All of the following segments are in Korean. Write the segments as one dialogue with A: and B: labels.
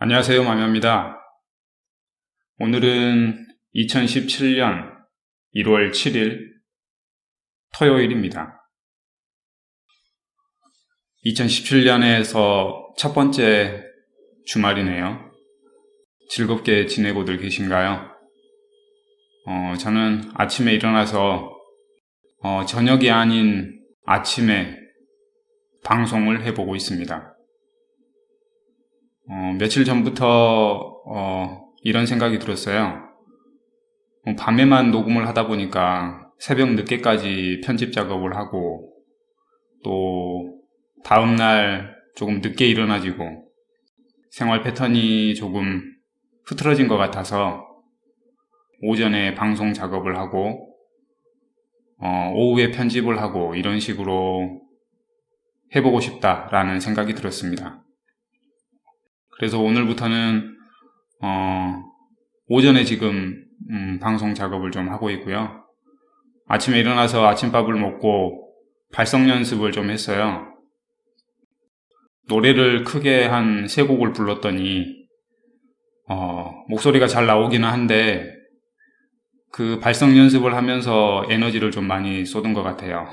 A: 안녕하세요, 마미입니다. 오늘은 2017년 1월 7일 토요일입니다. 2017년에서 첫 번째 주말이네요. 즐겁게 지내고들 계신가요? 저는 아침에 일어나서 저녁이 아닌 아침에 방송을 해보고 있습니다. 며칠 전부터 이런 생각이 들었어요. 밤에만 녹음을 하다 보니까 새벽 늦게까지 편집 작업을 하고 또 다음날 조금 늦게 일어나지고 생활 패턴이 조금 흐트러진 것 같아서 오전에 방송 작업을 하고 오후에 편집을 하고 이런 식으로 해보고 싶다라는 생각이 들었습니다. 그래서 오늘부터는 오전에 지금 방송 작업을 좀 하고 있고요. 아침에 일어나서 아침밥을 먹고 발성 연습을 좀 했어요. 노래를 크게 한 3곡을 불렀더니 목소리가 잘 나오기는 한데 그 발성 연습을 하면서 에너지를 좀 많이 쏟은 것 같아요.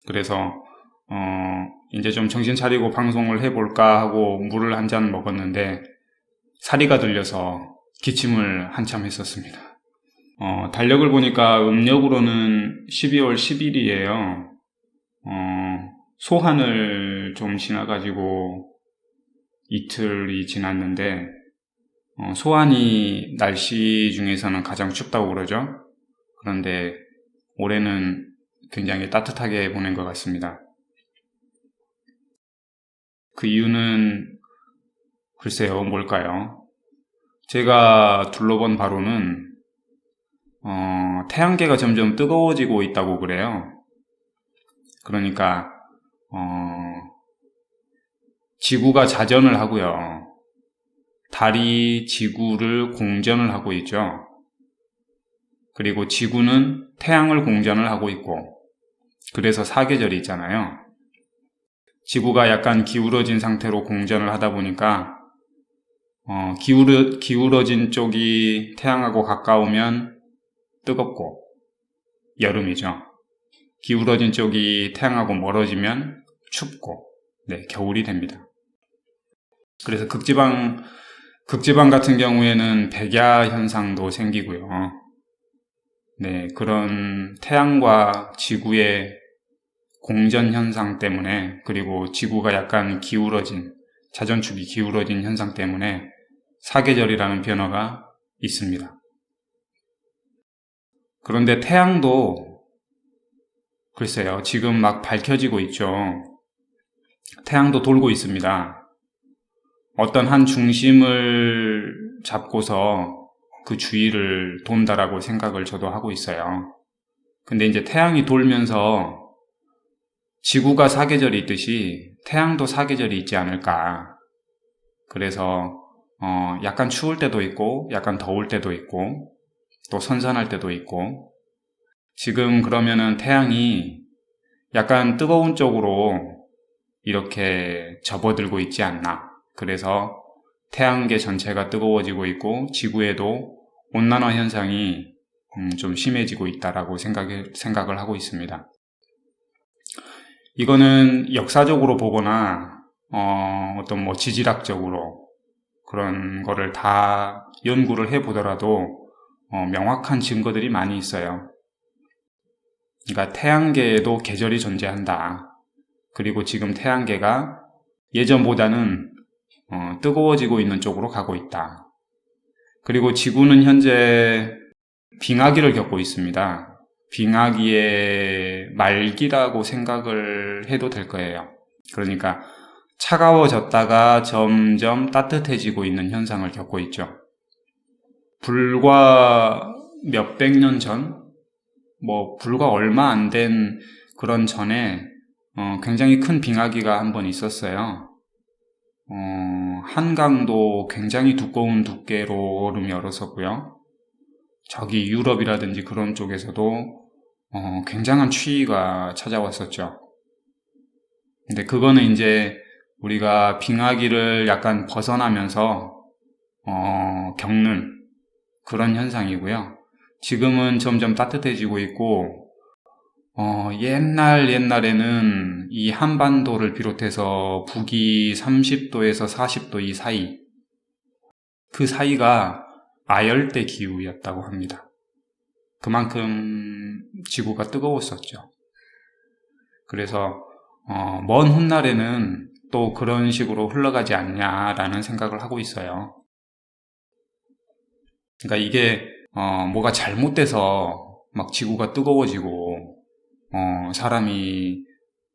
A: 그래서 이제 좀 정신 차리고 방송을 해볼까 하고 물을 한 잔 먹었는데 사리가 들려서 기침을 한참 했었습니다. 달력을 보니까 음력으로는 12월 10일이에요. 소한을 좀 지나가지고 이틀이 지났는데 소한이 날씨 중에서는 가장 춥다고 그러죠. 그런데 올해는 굉장히 따뜻하게 보낸 것 같습니다. 그 이유는 글쎄요, 뭘까요? 제가 둘러본 바로는 태양계가 점점 뜨거워지고 있다고 그래요. 그러니까 지구가 자전을 하고요. 달이 지구를 공전을 하고 있죠. 그리고 지구는 태양을 공전을 하고 있고, 그래서 사계절이 있잖아요. 지구가 약간 기울어진 상태로 공전을 하다 보니까 기울어진 쪽이 태양하고 가까우면 뜨겁고 여름이죠. 기울어진 쪽이 태양하고 멀어지면 춥고 겨울이 됩니다. 그래서 극지방 같은 경우에는 백야 현상도 생기고요. 그런 태양과 지구의 공전 현상 때문에, 그리고 지구가 약간 자전축이 기울어진 현상 때문에 사계절이라는 변화가 있습니다. 그런데 태양도 글쎄요, 지금 막 밝혀지고 있죠. 태양도 돌고 있습니다. 어떤 한 중심을 잡고서 그 주위를 돈다라고 생각을 저도 하고 있어요. 근데 이제 태양이 돌면서 지구가 사계절이 있듯이 태양도 사계절이 있지 않을까. 그래서 약간 추울 때도 있고 약간 더울 때도 있고 또 선선할 때도 있고, 지금 그러면은 태양이 약간 뜨거운 쪽으로 이렇게 접어들고 있지 않나. 그래서 태양계 전체가 뜨거워지고 있고 지구에도 온난화 현상이 좀 심해지고 있다라고 생각을 하고 있습니다. 이거는 역사적으로 보거나 어떤 지질학적으로 그런 거를 다 연구를 해보더라도 명확한 증거들이 많이 있어요. 그러니까 태양계에도 계절이 존재한다. 그리고 지금 태양계가 예전보다는 뜨거워지고 있는 쪽으로 가고 있다. 그리고 지구는 현재 빙하기를 겪고 있습니다. 빙하기의 말기라고 생각을 해도 될 거예요. 그러니까 차가워졌다가 점점 따뜻해지고 있는 현상을 겪고 있죠. 불과 몇백 년 전, 불과 얼마 안 된 그런 전에 굉장히 큰 빙하기가 한 번 있었어요. 한강도 굉장히 두꺼운 두께로 얼음이 얼었었고요. 저기 유럽이라든지 그런 쪽에서도 굉장한 추위가 찾아왔었죠. 근데 그거는 이제 우리가 빙하기를 약간 벗어나면서 겪는 그런 현상이고요. 지금은 점점 따뜻해지고 있고 옛날에는 이 한반도를 비롯해서 북위 30도에서 40도 이 사이, 그 사이가 아열대 기후였다고 합니다. 그만큼 지구가 뜨거웠었죠. 그래서 먼 훗날에는 또 그런 식으로 흘러가지 않냐라는 생각을 하고 있어요. 그러니까 이게 뭐가 잘못돼서 막 지구가 뜨거워지고 사람이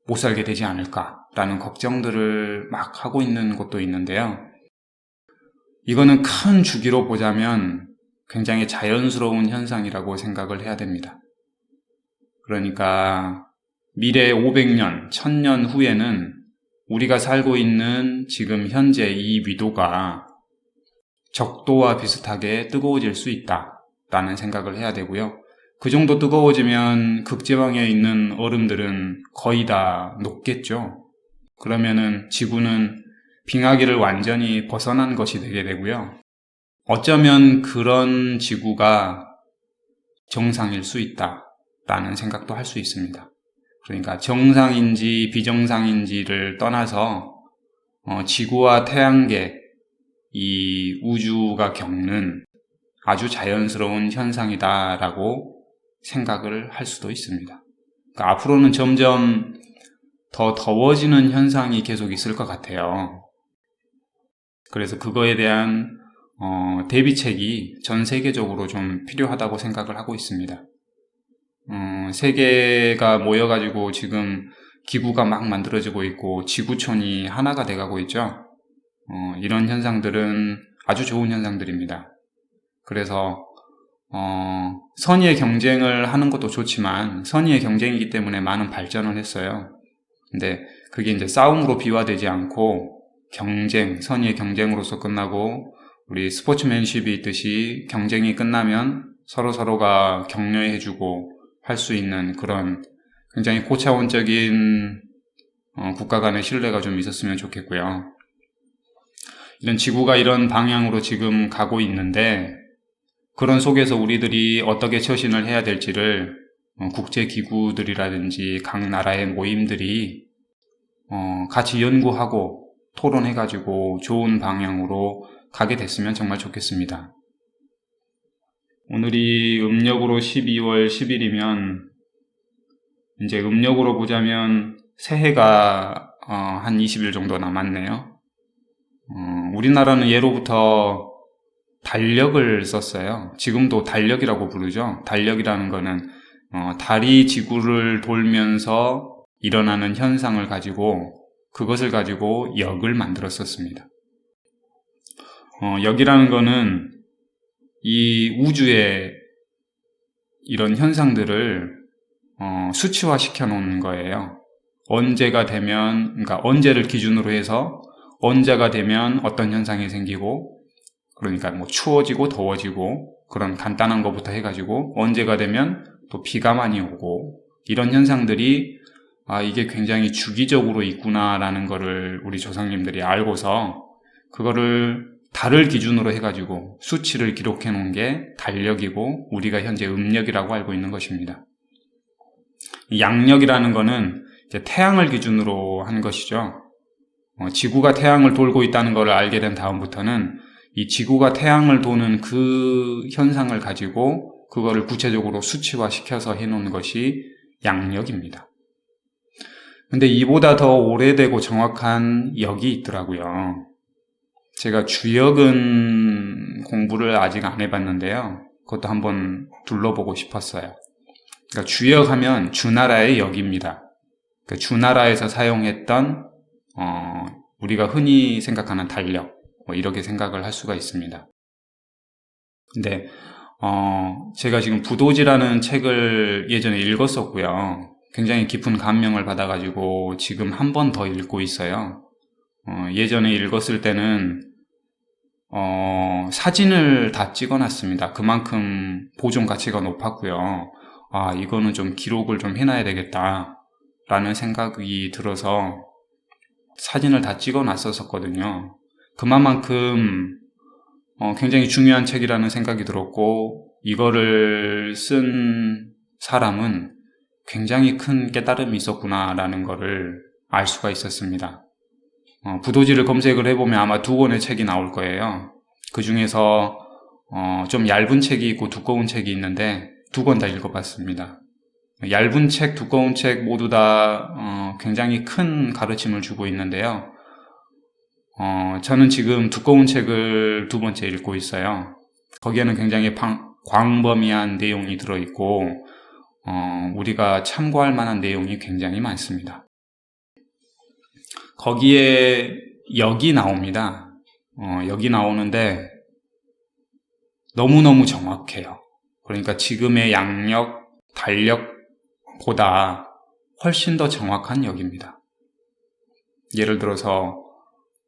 A: 못 살게 되지 않을까라는 걱정들을 막 하고 있는 곳도 있는데요. 이거는 큰 주기로 보자면 굉장히 자연스러운 현상이라고 생각을 해야 됩니다. 그러니까 미래 500년, 1000년 후에는 우리가 살고 있는 지금 현재 이 위도가 적도와 비슷하게 뜨거워질 수 있다라는 생각을 해야 되고요. 그 정도 뜨거워지면 극지방에 있는 얼음들은 거의 다 녹겠죠. 그러면은 지구는 빙하기를 완전히 벗어난 것이 되게 되고요. 어쩌면 그런 지구가 정상일 수 있다라는 생각도 할 수 있습니다. 그러니까 정상인지 비정상인지를 떠나서 지구와 태양계, 이 우주가 겪는 아주 자연스러운 현상이다라고 생각을 할 수도 있습니다. 그러니까 앞으로는 점점 더 더워지는 현상이 계속 있을 것 같아요. 그래서 그거에 대한 대비책이 전 세계적으로 좀 필요하다고 생각을 하고 있습니다. 세계가 모여가지고 지금 기구가 막 만들어지고 있고 지구촌이 하나가 돼가고 있죠. 이런 현상들은 아주 좋은 현상들입니다. 그래서 선의의 경쟁을 하는 것도 좋지만 선의의 경쟁이기 때문에 많은 발전을 했어요. 근데 그게 이제 싸움으로 비화되지 않고 경쟁, 선의의 경쟁으로서 끝나고 우리 스포츠맨십이 있듯이 경쟁이 끝나면 서로가 격려해주고 할 수 있는 그런 굉장히 고차원적인 국가 간의 신뢰가 좀 있었으면 좋겠고요. 이런 지구가 이런 방향으로 지금 가고 있는데 그런 속에서 우리들이 어떻게 처신을 해야 될지를 국제기구들이라든지 각 나라의 모임들이 같이 연구하고 토론해가지고 좋은 방향으로 가게 됐으면 정말 좋겠습니다. 오늘이 음력으로 12월 10일이면 이제 음력으로 보자면 새해가 한 20일 정도 남았네요. 우리나라는 예로부터 달력을 썼어요. 지금도 달력이라고 부르죠. 달력이라는 거는 달이 지구를 돌면서 일어나는 현상을 가지고 그것을 가지고 역을 만들었었습니다. 역이라는 거는 이 우주의 이런 현상들을 수치화 시켜 놓는 거예요. 언제가 되면, 그러니까 언제를 기준으로 해서 언제가 되면 어떤 현상이 생기고, 그러니까 뭐 추워지고 더워지고 그런 간단한 것부터 해가지고 언제가 되면 또 비가 많이 오고 이런 현상들이 이게 굉장히 주기적으로 있구나라는 거를 우리 조상님들이 알고서 그거를 달을 기준으로 해가지고 수치를 기록해 놓은 게 달력이고 우리가 현재 음력이라고 알고 있는 것입니다. 양력이라는 거는 이제 태양을 기준으로 한 것이죠. 지구가 태양을 돌고 있다는 것을 알게 된 다음부터는 이 지구가 태양을 도는 그 현상을 가지고 그거를 구체적으로 수치화시켜서 해놓은 것이 양력입니다. 근데 이보다 더 오래되고 정확한 역이 있더라고요. 제가 주역은 공부를 아직 안 해봤는데요. 그것도 한번 둘러보고 싶었어요. 그러니까 주역하면 주나라의 역입니다. 그러니까 주나라에서 사용했던 우리가 흔히 생각하는 달력, 이렇게 생각을 할 수가 있습니다. 근데 제가 지금 부도지라는 책을 예전에 읽었었고요. 굉장히 깊은 감명을 받아가지고 지금 한 번 더 읽고 있어요. 예전에 읽었을 때는 사진을 다 찍어놨습니다. 그만큼 보존 가치가 높았고요. 이거는 좀 기록을 좀 해놔야 되겠다라는 생각이 들어서 사진을 다 찍어 놨었거든요. 그만큼 굉장히 중요한 책이라는 생각이 들었고, 이거를 쓴 사람은 굉장히 큰 깨달음이 있었구나라는 거를 알 수가 있었습니다. 부도지를 검색을 해보면 아마 2권의 책이 나올 거예요. 그 중에서 좀 얇은 책이 있고 두꺼운 책이 있는데 2권 다 읽어봤습니다. 얇은 책, 두꺼운 책 모두 다 굉장히 큰 가르침을 주고 있는데요. 저는 지금 두꺼운 책을 2번째 읽고 있어요. 거기에는 굉장히 광범위한 내용이 들어있고 우리가 참고할 만한 내용이 굉장히 많습니다. 거기에 역이 나옵니다. 역이 나오는데 너무너무 정확해요. 그러니까 지금의 양력, 달력보다 훨씬 더 정확한 역입니다. 예를 들어서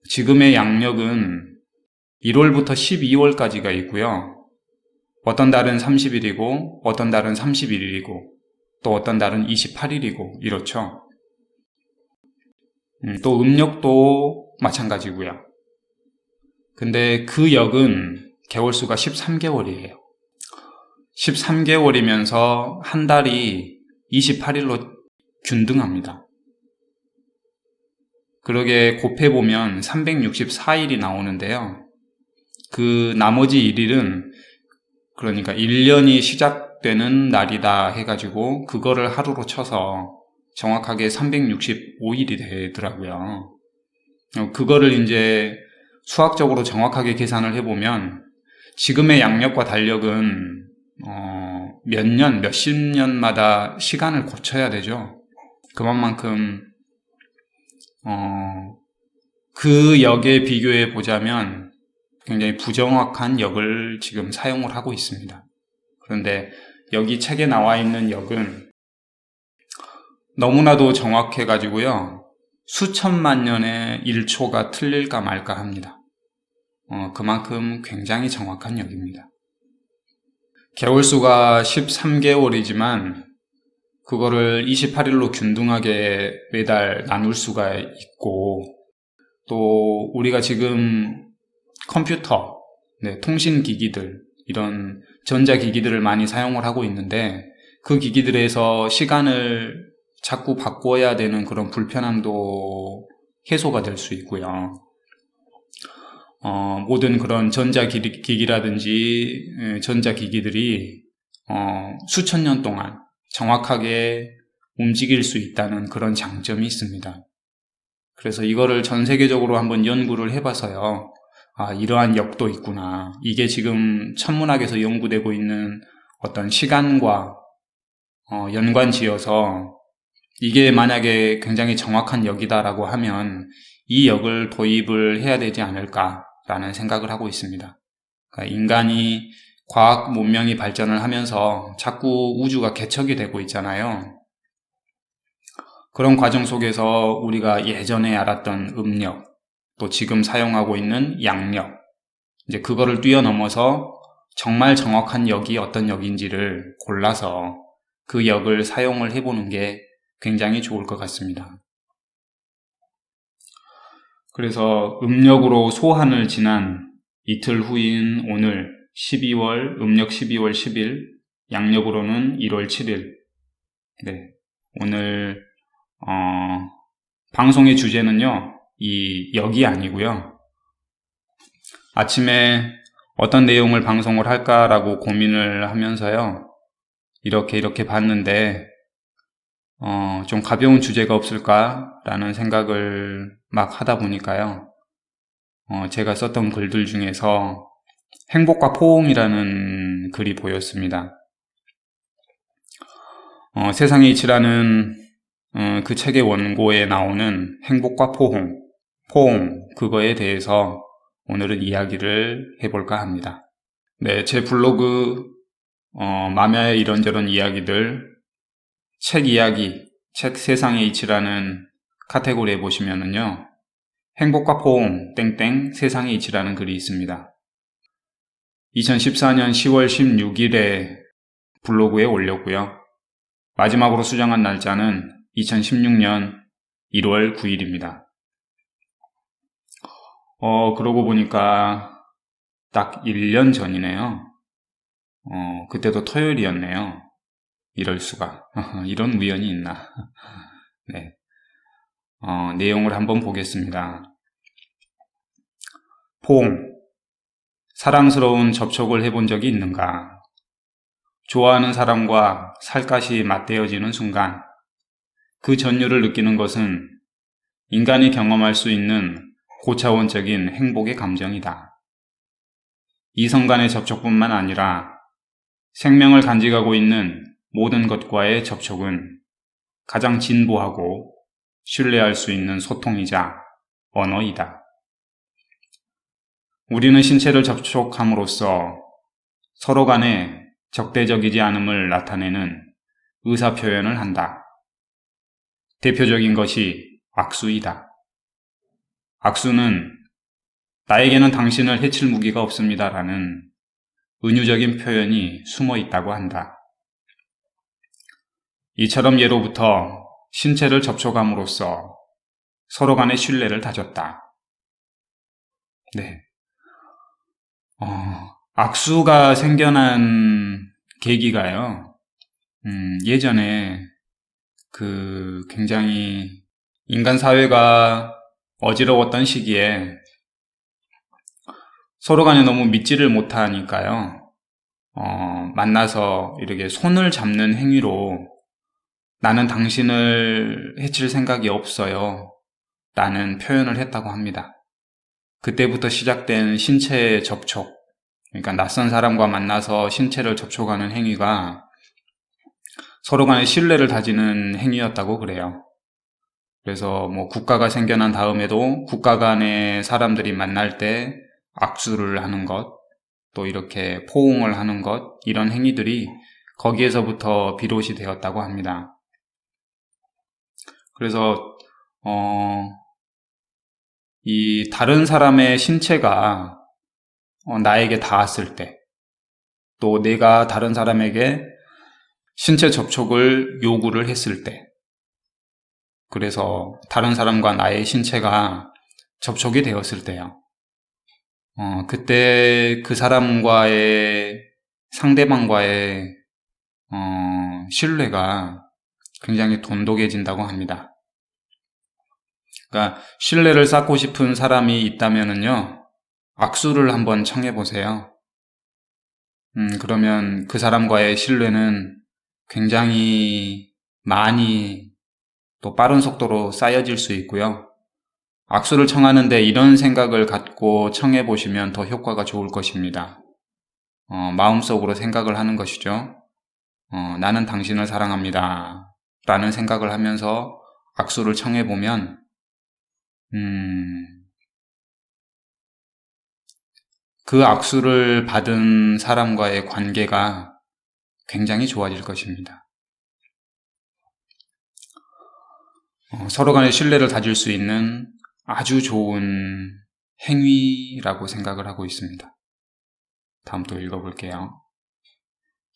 A: 지금의 양력은 1월부터 12월까지가 있고요. 어떤 달은 30일이고 어떤 달은 31일이고 또 어떤 달은 28일이고 이렇죠. 또 음력도 마찬가지고요. 근데 그 역은 개월수가 13개월이에요. 13개월이면서 한 달이 28일로 균등합니다. 그러게 곱해보면 364일이 나오는데요. 그 나머지 1일은 그러니까 1년이 시작되는 날이다 해가지고 그거를 하루로 쳐서 정확하게 365일이 되더라고요. 그거를 이제 수학적으로 정확하게 계산을 해보면 지금의 양력과 달력은 몇 년, 몇십 년마다 시간을 거쳐야 되죠. 그만큼 그 역에 비교해 보자면 굉장히 부정확한 역을 지금 사용을 하고 있습니다. 그런데 여기 책에 나와 있는 역은 너무나도 정확해가지고요. 수천만 년의 1초가 틀릴까 말까 합니다. 그만큼 굉장히 정확한 역입니다. 개월수가 13개월이지만 그거를 28일로 균등하게 매달 나눌 수가 있고 또 우리가 지금 컴퓨터, 통신기기들, 이런 전자기기들을 많이 사용을 하고 있는데 그 기기들에서 시간을 자꾸 바꿔야 되는 그런 불편함도 해소가 될 수 있고요. 모든 그런 전자기기라든지 전자기기들이 수천 년 동안 정확하게 움직일 수 있다는 그런 장점이 있습니다. 그래서 이거를 전 세계적으로 한번 연구를 해봐서요. 이러한 역도 있구나. 이게 지금 천문학에서 연구되고 있는 어떤 시간과 연관지어서 이게 만약에 굉장히 정확한 역이다라고 하면 이 역을 도입을 해야 되지 않을까라는 생각을 하고 있습니다. 그러니까 인간이 과학 문명이 발전을 하면서 자꾸 우주가 개척이 되고 있잖아요. 그런 과정 속에서 우리가 예전에 알았던 음력, 또 지금 사용하고 있는 양력, 이제 그거를 뛰어넘어서 정말 정확한 역이 어떤 역인지를 골라서 그 역을 사용을 해보는 게 굉장히 좋을 것 같습니다. 그래서 음력으로 소환을 지난 이틀 후인 오늘 12월, 음력 12월 10일, 양력으로는 1월 7일. 오늘 방송의 주제는요, 이 역이 아니고요. 아침에 어떤 내용을 방송을 할까라고 고민을 하면서요, 이렇게 봤는데 좀 가벼운 주제가 없을까라는 생각을 막 하다 보니까요, 제가 썼던 글들 중에서 행복과 포옹이라는 글이 보였습니다. 세상의 이치라는 그 책의 원고에 나오는 행복과 포옹, 그거에 대해서 오늘은 이야기를 해볼까 합니다. 제 블로그 마마의 이런저런 이야기들, 책 이야기, 책 세상의 이치라는 카테고리에 보시면은요, 행복과 포옹, 세상의 이치라는 글이 있습니다. 2014년 10월 16일에 블로그에 올렸고요. 마지막으로 수정한 날짜는 2016년 1월 9일입니다. 그러고 보니까 딱 1년 전이네요. 그때도 토요일이었네요. 이럴 수가. 이런 우연이 있나. 네. 내용을 한번 보겠습니다. 포옹. 사랑스러운 접촉을 해본 적이 있는가? 좋아하는 사람과 살갗이 맞대어지는 순간, 그 전율을 느끼는 것은 인간이 경험할 수 있는 고차원적인 행복의 감정이다. 이성 간의 접촉뿐만 아니라 생명을 간직하고 있는 모든 것과의 접촉은 가장 진보하고 신뢰할 수 있는 소통이자 언어이다. 우리는 신체를 접촉함으로써 서로 간에 적대적이지 않음을 나타내는 의사표현을 한다. 대표적인 것이 악수이다. 악수는 나에게는 당신을 해칠 무기가 없습니다라는 은유적인 표현이 숨어 있다고 한다. 이처럼 예로부터 신체를 접촉함으로써 서로 간의 신뢰를 다졌다. 네. 악수가 생겨난 계기가요. 예전에 굉장히 인간 사회가 어지러웠던 시기에 서로 간에 너무 믿지를 못하니까요. 만나서 이렇게 손을 잡는 행위로 나는 당신을 해칠 생각이 없어요. 라는 표현을 했다고 합니다. 그때부터 시작된 신체 접촉, 그러니까 낯선 사람과 만나서 신체를 접촉하는 행위가 서로 간의 신뢰를 다지는 행위였다고 그래요. 그래서 국가가 생겨난 다음에도 국가 간의 사람들이 만날 때 악수를 하는 것, 또 이렇게 포옹을 하는 것, 이런 행위들이 거기에서부터 비롯이 되었다고 합니다. 그래서 이 다른 사람의 신체가 나에게 닿았을 때, 또 내가 다른 사람에게 신체 접촉을 요구를 했을 때, 그래서 다른 사람과 나의 신체가 접촉이 되었을 때요. 그때 그 사람과의, 상대방과의 신뢰가 굉장히 돈독해진다고 합니다. 그러니까 신뢰를 쌓고 싶은 사람이 있다면은요, 악수를 한번 청해보세요. 그러면 그 사람과의 신뢰는 굉장히 많이 또 빠른 속도로 쌓여질 수 있고요. 악수를 청하는데 이런 생각을 갖고 청해보시면 더 효과가 좋을 것입니다. 마음속으로 생각을 하는 것이죠. 나는 당신을 사랑합니다. 라는 생각을 하면서 악수를 청해보면 그 악수를 받은 사람과의 관계가 굉장히 좋아질 것입니다. 서로 간의 신뢰를 다질 수 있는 아주 좋은 행위라고 생각을 하고 있습니다. 다음 또 읽어볼게요.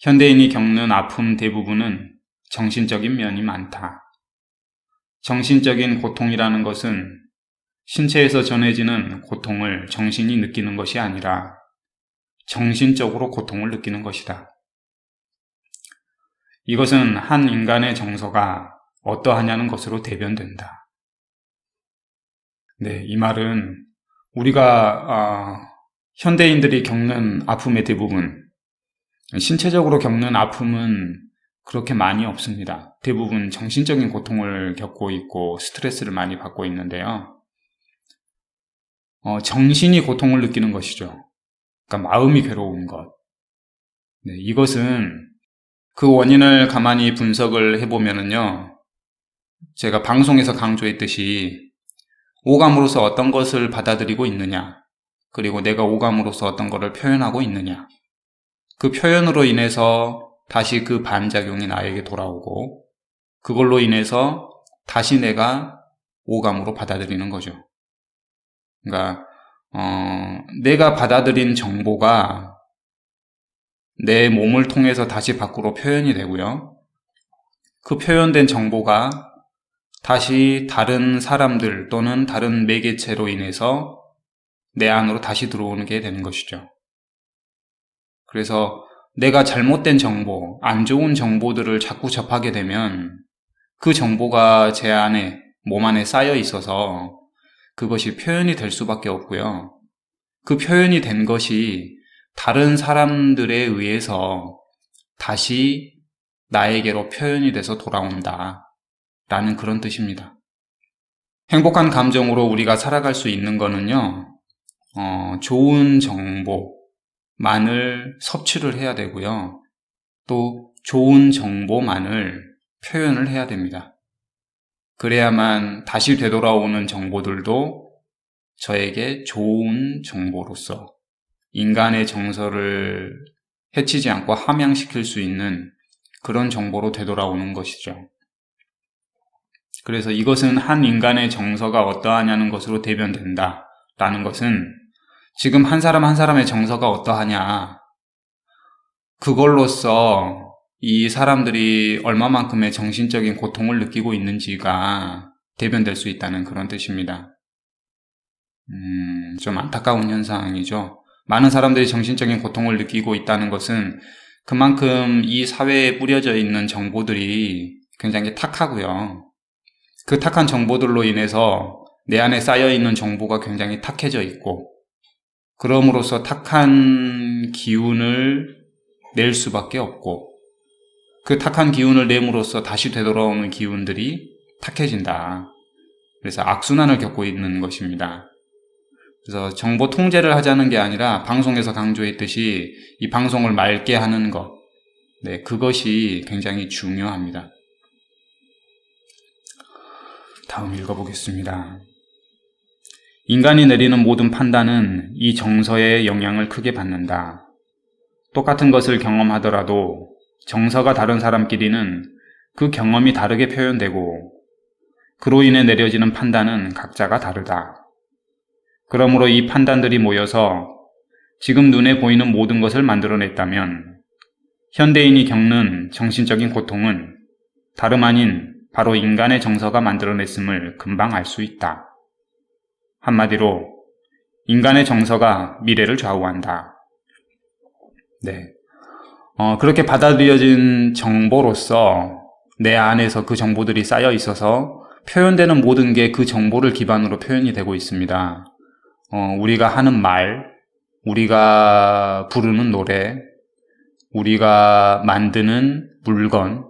A: 현대인이 겪는 아픔 대부분은 정신적인 면이 많다. 정신적인 고통이라는 것은 신체에서 전해지는 고통을 정신이 느끼는 것이 아니라 정신적으로 고통을 느끼는 것이다. 이것은 한 인간의 정서가 어떠하냐는 것으로 대변된다. 네, 이 말은 우리가 현대인들이 겪는 아픔의 대부분, 신체적으로 겪는 아픔은 그렇게 많이 없습니다. 대부분 정신적인 고통을 겪고 있고 스트레스를 많이 받고 있는데요. 정신이 고통을 느끼는 것이죠. 그러니까 마음이 괴로운 것. 네, 이것은 그 원인을 가만히 분석을 해보면은요, 제가 방송에서 강조했듯이 오감으로서 어떤 것을 받아들이고 있느냐, 그리고 내가 오감으로서 어떤 것을 표현하고 있느냐, 그 표현으로 인해서 다시 그 반작용이 나에게 돌아오고 그걸로 인해서 다시 내가 오감으로 받아들이는 거죠. 그러니까 내가 받아들인 정보가 내 몸을 통해서 다시 밖으로 표현이 되고요. 그 표현된 정보가 다시 다른 사람들 또는 다른 매개체로 인해서 내 안으로 다시 들어오게 되는 것이죠. 그래서 내가 잘못된 정보, 안 좋은 정보들을 자꾸 접하게 되면 그 정보가 제 안에, 몸 안에 쌓여 있어서 그것이 표현이 될 수밖에 없고요. 그 표현이 된 것이 다른 사람들에 의해서 다시 나에게로 표현이 돼서 돌아온다 라는 그런 뜻입니다. 행복한 감정으로 우리가 살아갈 수 있는 거는요, 좋은 정보만을 섭취를 해야 되고요. 또 좋은 정보만을 표현을 해야 됩니다. 그래야만 다시 되돌아오는 정보들도 저에게 좋은 정보로서 인간의 정서를 해치지 않고 함양시킬 수 있는 그런 정보로 되돌아오는 것이죠. 그래서 이것은 한 인간의 정서가 어떠하냐는 것으로 대변된다 라는 것은 지금 한 사람 한 사람의 정서가 어떠하냐, 그걸로써 이 사람들이 얼마만큼의 정신적인 고통을 느끼고 있는지가 대변될 수 있다는 그런 뜻입니다. 좀 안타까운 현상이죠. 많은 사람들이 정신적인 고통을 느끼고 있다는 것은 그만큼 이 사회에 뿌려져 있는 정보들이 굉장히 탁하고요. 그 탁한 정보들로 인해서 내 안에 쌓여있는 정보가 굉장히 탁해져 있고, 그럼으로써 탁한 기운을 낼 수밖에 없고, 그 탁한 기운을 내므로써 다시 되돌아오는 기운들이 탁해진다. 그래서 악순환을 겪고 있는 것입니다. 그래서 정보 통제를 하자는 게 아니라 방송에서 강조했듯이 이 방송을 맑게 하는 것, 그것이 굉장히 중요합니다. 다음 읽어보겠습니다. 인간이 내리는 모든 판단은 이 정서의 영향을 크게 받는다. 똑같은 것을 경험하더라도 정서가 다른 사람끼리는 그 경험이 다르게 표현되고, 그로 인해 내려지는 판단은 각자가 다르다. 그러므로 이 판단들이 모여서 지금 눈에 보이는 모든 것을 만들어냈다면 현대인이 겪는 정신적인 고통은 다름 아닌 바로 인간의 정서가 만들어냈음을 금방 알 수 있다. 한마디로 인간의 정서가 미래를 좌우한다. 그렇게 받아들여진 정보로서 내 안에서 그 정보들이 쌓여 있어서 표현되는 모든 게 그 정보를 기반으로 표현이 되고 있습니다. 우리가 하는 말, 우리가 부르는 노래, 우리가 만드는 물건,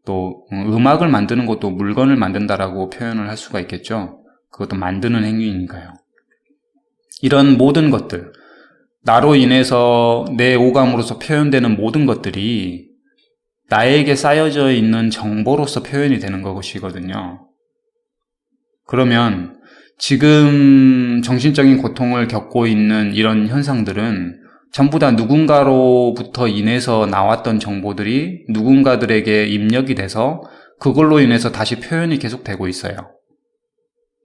A: 또 음악을 만드는 것도 물건을 만든다라고 표현을 할 수가 있겠죠. 그것도 만드는 행위니까요. 이런 모든 것들, 나로 인해서 내 오감으로서 표현되는 모든 것들이 나에게 쌓여져 있는 정보로서 표현이 되는 것이거든요. 그러면 지금 정신적인 고통을 겪고 있는 이런 현상들은 전부 다 누군가로부터 인해서 나왔던 정보들이 누군가들에게 입력이 돼서 그걸로 인해서 다시 표현이 계속되고 있어요.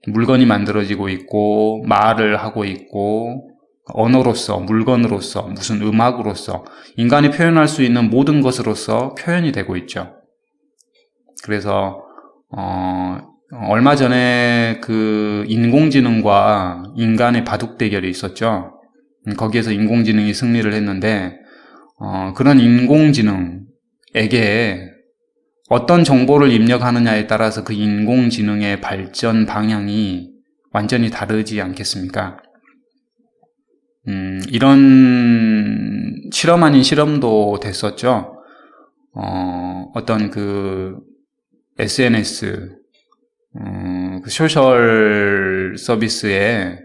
A: 물건이 만들어지고 있고, 말을 하고 있고, 언어로서, 물건으로서, 무슨 음악으로서, 인간이 표현할 수 있는 모든 것으로서 표현이 되고 있죠. 그래서 얼마 전에 그 인공지능과 인간의 바둑 대결이 있었죠. 거기에서 인공지능이 승리를 했는데, 그런 인공지능에게 어떤 정보를 입력하느냐에 따라서 그 인공지능의 발전 방향이 완전히 다르지 않겠습니까? 이런 실험 아닌 실험도 됐었죠. 어떤 그 SNS, 그 소셜 서비스에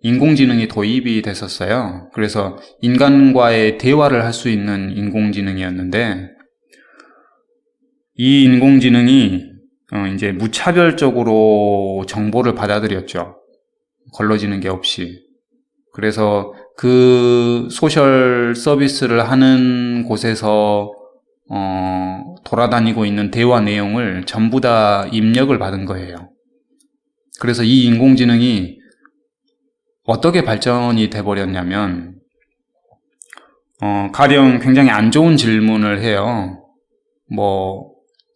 A: 인공지능이 도입이 됐었어요. 그래서 인간과의 대화를 할 수 있는 인공지능이었는데, 이 인공지능이 이제 무차별적으로 정보를 받아들였죠. 걸러지는 게 없이. 그래서 그 소셜 서비스를 하는 곳에서 돌아다니고 있는 대화 내용을 전부 다 입력을 받은 거예요. 그래서 이 인공지능이 어떻게 발전이 돼버렸냐면, 가령 굉장히 안 좋은 질문을 해요.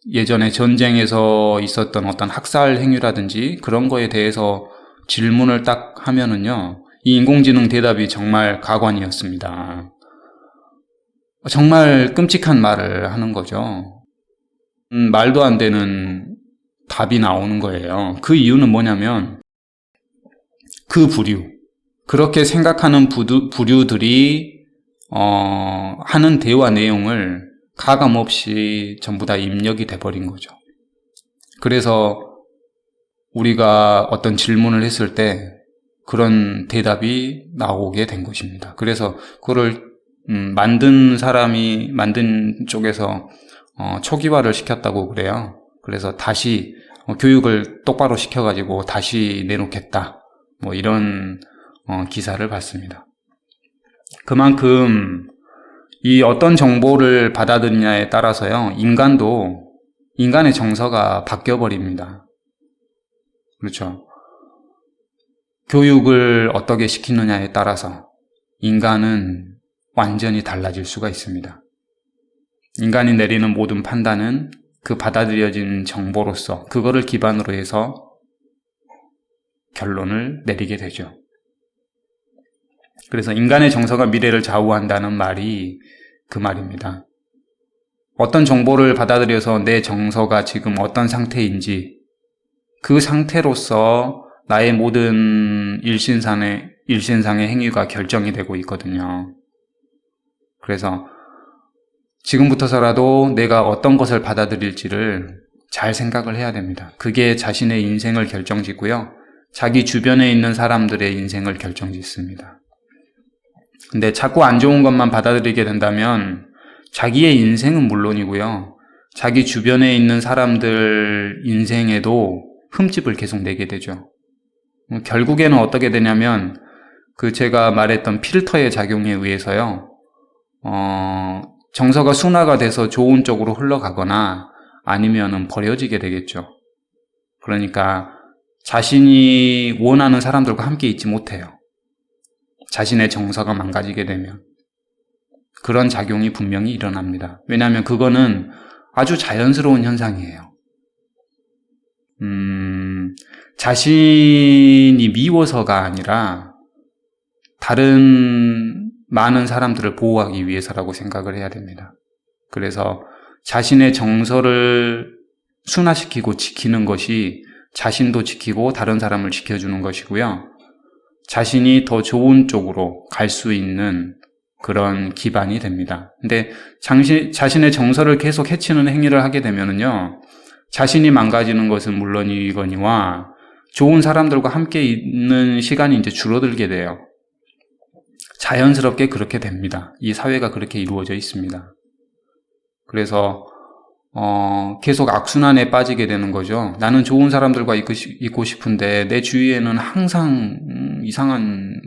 A: 예전에 전쟁에서 있었던 어떤 학살 행위라든지 그런 거에 대해서 질문을 딱 하면은요, 이 인공지능 대답이 정말 가관이었습니다. 정말 끔찍한 말을 하는 거죠. 말도 안 되는 답이 나오는 거예요. 그 이유는 뭐냐면 그 그렇게 생각하는 부류들이 하는 대화 내용을 가감없이 전부 다 입력이 돼버린 거죠. 그래서 우리가 어떤 질문을 했을 때 그런 대답이 나오게 된 것입니다. 그래서 그거를 만든 쪽에서 초기화를 시켰다고 그래요. 그래서 다시 교육을 똑바로 시켜가지고 다시 내놓겠다. 뭐 이런 기사를 봤습니다. 그만큼 이 어떤 정보를 받아들이냐에 따라서요, 인간의 정서가 바뀌어버립니다. 그렇죠. 교육을 어떻게 시키느냐에 따라서 인간은 완전히 달라질 수가 있습니다. 인간이 내리는 모든 판단은 그 받아들여진 정보로서 그거를 기반으로 해서 결론을 내리게 되죠. 그래서 인간의 정서가 미래를 좌우한다는 말이 그 말입니다. 어떤 정보를 받아들여서 내 정서가 지금 어떤 상태인지 그 상태로서 나의 모든 일신상의 행위가 결정이 되고 있거든요. 그래서 지금부터서라도 내가 어떤 것을 받아들일지를 잘 생각을 해야 됩니다. 그게 자신의 인생을 결정짓고요. 자기 주변에 있는 사람들의 인생을 결정짓습니다. 근데 자꾸 안 좋은 것만 받아들이게 된다면 자기의 인생은 물론이고요. 자기 주변에 있는 사람들 인생에도 흠집을 계속 내게 되죠. 결국에는 어떻게 되냐면 제가 말했던 필터의 작용에 의해서요. 정서가 순화가 돼서 좋은 쪽으로 흘러가거나 아니면은 버려지게 되겠죠. 그러니까 자신이 원하는 사람들과 함께 있지 못해요. 자신의 정서가 망가지게 되면 그런 작용이 분명히 일어납니다. 왜냐하면 그거는 아주 자연스러운 현상이에요. 자신이 미워서가 아니라 다른 많은 사람들을 보호하기 위해서라고 생각을 해야 됩니다. 그래서 자신의 정서를 순화시키고 지키는 것이 자신도 지키고 다른 사람을 지켜주는 것이고요. 자신이 더 좋은 쪽으로 갈 수 있는 그런 기반이 됩니다. 근데 자신의 정서를 계속 해치는 행위를 하게 되면은요, 자신이 망가지는 것은 물론이거니와 좋은 사람들과 함께 있는 시간이 이제 줄어들게 돼요. 자연스럽게 그렇게 됩니다. 이 사회가 그렇게 이루어져 있습니다. 그래서 계속 악순환에 빠지게 되는 거죠. 나는 좋은 사람들과 있고 싶은데 내 주위에는 항상 이상한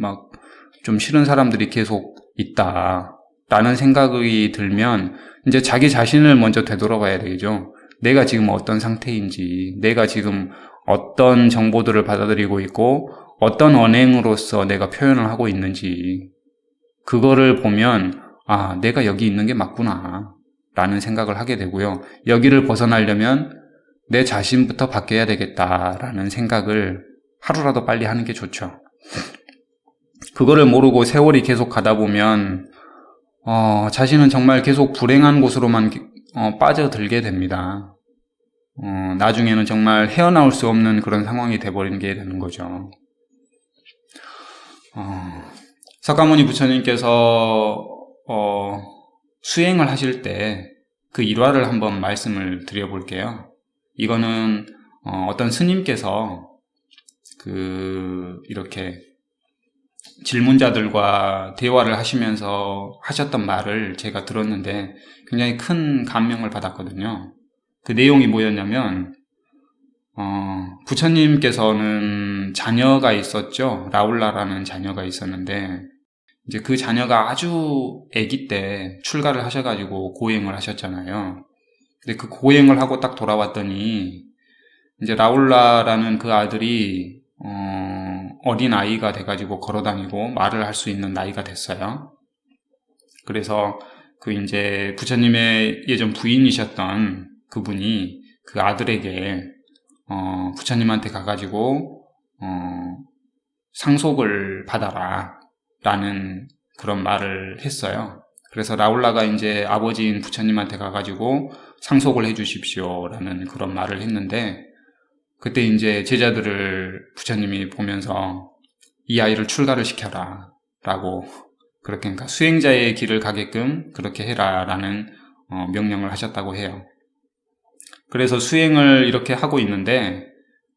A: 좀 싫은 사람들이 계속 있다라는 생각이 들면 이제 자기 자신을 먼저 되돌아봐야 되죠. 내가 지금 어떤 상태인지, 내가 지금 어떤 정보들을 받아들이고 있고 어떤 언행으로서 내가 표현을 하고 있는지 그거를 보면 내가 여기 있는 게 맞구나 라는 생각을 하게 되고요. 여기를 벗어나려면 내 자신부터 바뀌어야 되겠다라는 생각을 하루라도 빨리 하는 게 좋죠. 그거를 모르고 세월이 계속 가다 보면 자신은 정말 계속 불행한 곳으로만 빠져들게 됩니다. 나중에는 정말 헤어나올 수 없는 그런 상황이 돼버리는 게 되는 거죠. 석가모니 부처님께서 수행을 하실 때 그 일화를 한번 말씀을 드려볼게요. 이거는 어떤 스님께서 이렇게 질문자들과 대화를 하시면서 하셨던 말을 제가 들었는데 굉장히 큰 감명을 받았거든요. 그 내용이 뭐였냐면 부처님께서는 자녀가 있었죠. 라울라라는 자녀가 있었는데 이제 그 자녀가 아주 아기 때 출가를 하셔가지고 고행을 하셨잖아요. 근데 그 고행을 하고 딱 돌아왔더니 이제 라울라라는 그 아들이 어린 아이가 돼가지고 걸어다니고 말을 할 수 있는 나이가 됐어요. 그래서 이제 부처님의 예전 부인이셨던 그분이 그 아들에게 부처님한테 가가지고 상속을 받아라 라는 그런 말을 했어요. 그래서 라울라가 이제 아버지인 부처님한테 가가지고 상속을 해주십시오 라는 그런 말을 했는데, 그때 이제 제자들을 부처님이 보면서 이 아이를 출가를 시켜라 라고, 그렇게 그러니까 수행자의 길을 가게끔 그렇게 해라 라는 명령을 하셨다고 해요. 그래서 수행을 이렇게 하고 있는데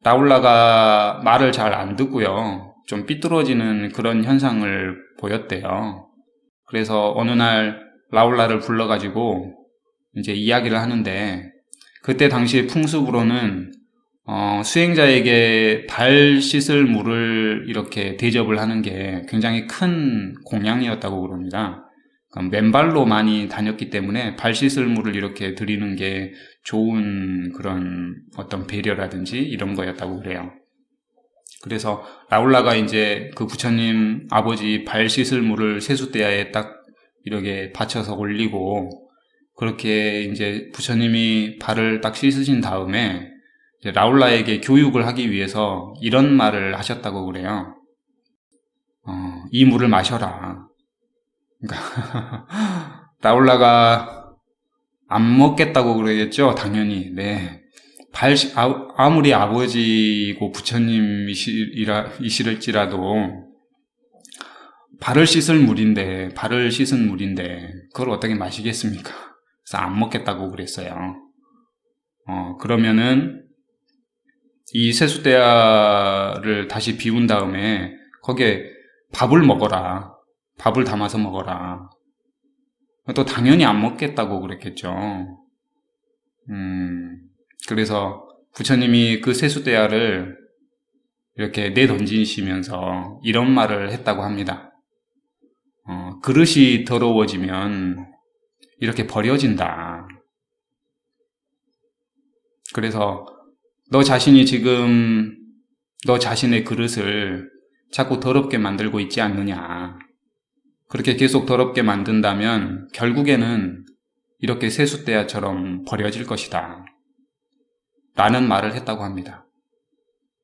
A: 라울라가 말을 잘 안 듣고요, 좀 삐뚤어지는 그런 현상을 보였대요. 그래서 어느 날 라울라를 불러가지고 이제 이야기를 하는데, 그때 당시 풍습으로는 수행자에게 발 씻을 물을 이렇게 대접을 하는 게 굉장히 큰 공양이었다고 그럽니다. 그러니까 맨발로 많이 다녔기 때문에 발 씻을 물을 이렇게 드리는 게 좋은 그런 어떤 배려라든지 이런 거였다고 그래요. 그래서 라울라가 이제 그 부처님 아버지 발 씻을 물을 세숫대야에 딱 이렇게 받쳐서 올리고, 그렇게 이제 부처님이 발을 딱 씻으신 다음에 이제 라울라에게 교육을 하기 위해서 이런 말을 하셨다고 그래요. 이 물을 마셔라. 그러니까 라울라가 안 먹겠다고 그러겠죠, 당연히. 네. 아무리 아버지고 부처님이실지라도 발을 씻은 물인데 그걸 어떻게 마시겠습니까? 그래서 안 먹겠다고 그랬어요. 그러면은 이 세숫대야를 다시 비운 다음에 거기에 밥을 먹어라. 밥을 담아서 먹어라. 또 당연히 안 먹겠다고 그랬겠죠. 그래서 부처님이 그 세숫대야를 이렇게 내던지시면서 이런 말을 했다고 합니다. 그릇이 더러워지면 이렇게 버려진다. 그래서 너 자신이 지금 너 자신의 그릇을 자꾸 더럽게 만들고 있지 않느냐. 그렇게 계속 더럽게 만든다면 결국에는 이렇게 세숫대야처럼 버려질 것이다 라는 말을 했다고 합니다.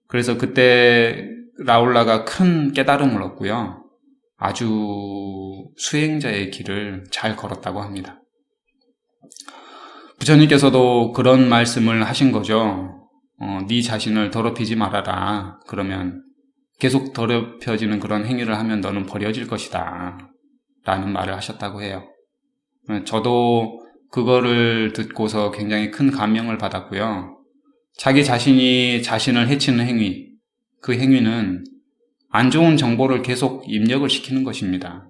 A: 그래서 그때 라울라가 큰 깨달음을 얻고요, 아주 수행자의 길을 잘 걸었다고 합니다. 부처님께서도 그런 말씀을 하신 거죠. 네 자신을 더럽히지 말아라. 그러면 계속 더럽혀지는 그런 행위를 하면 너는 버려질 것이다 라는 말을 하셨다고 해요. 저도 그거를 듣고서 굉장히 큰 감명을 받았고요. 자기 자신이 자신을 해치는 행위, 그 행위는 안 좋은 정보를 계속 입력을 시키는 것입니다.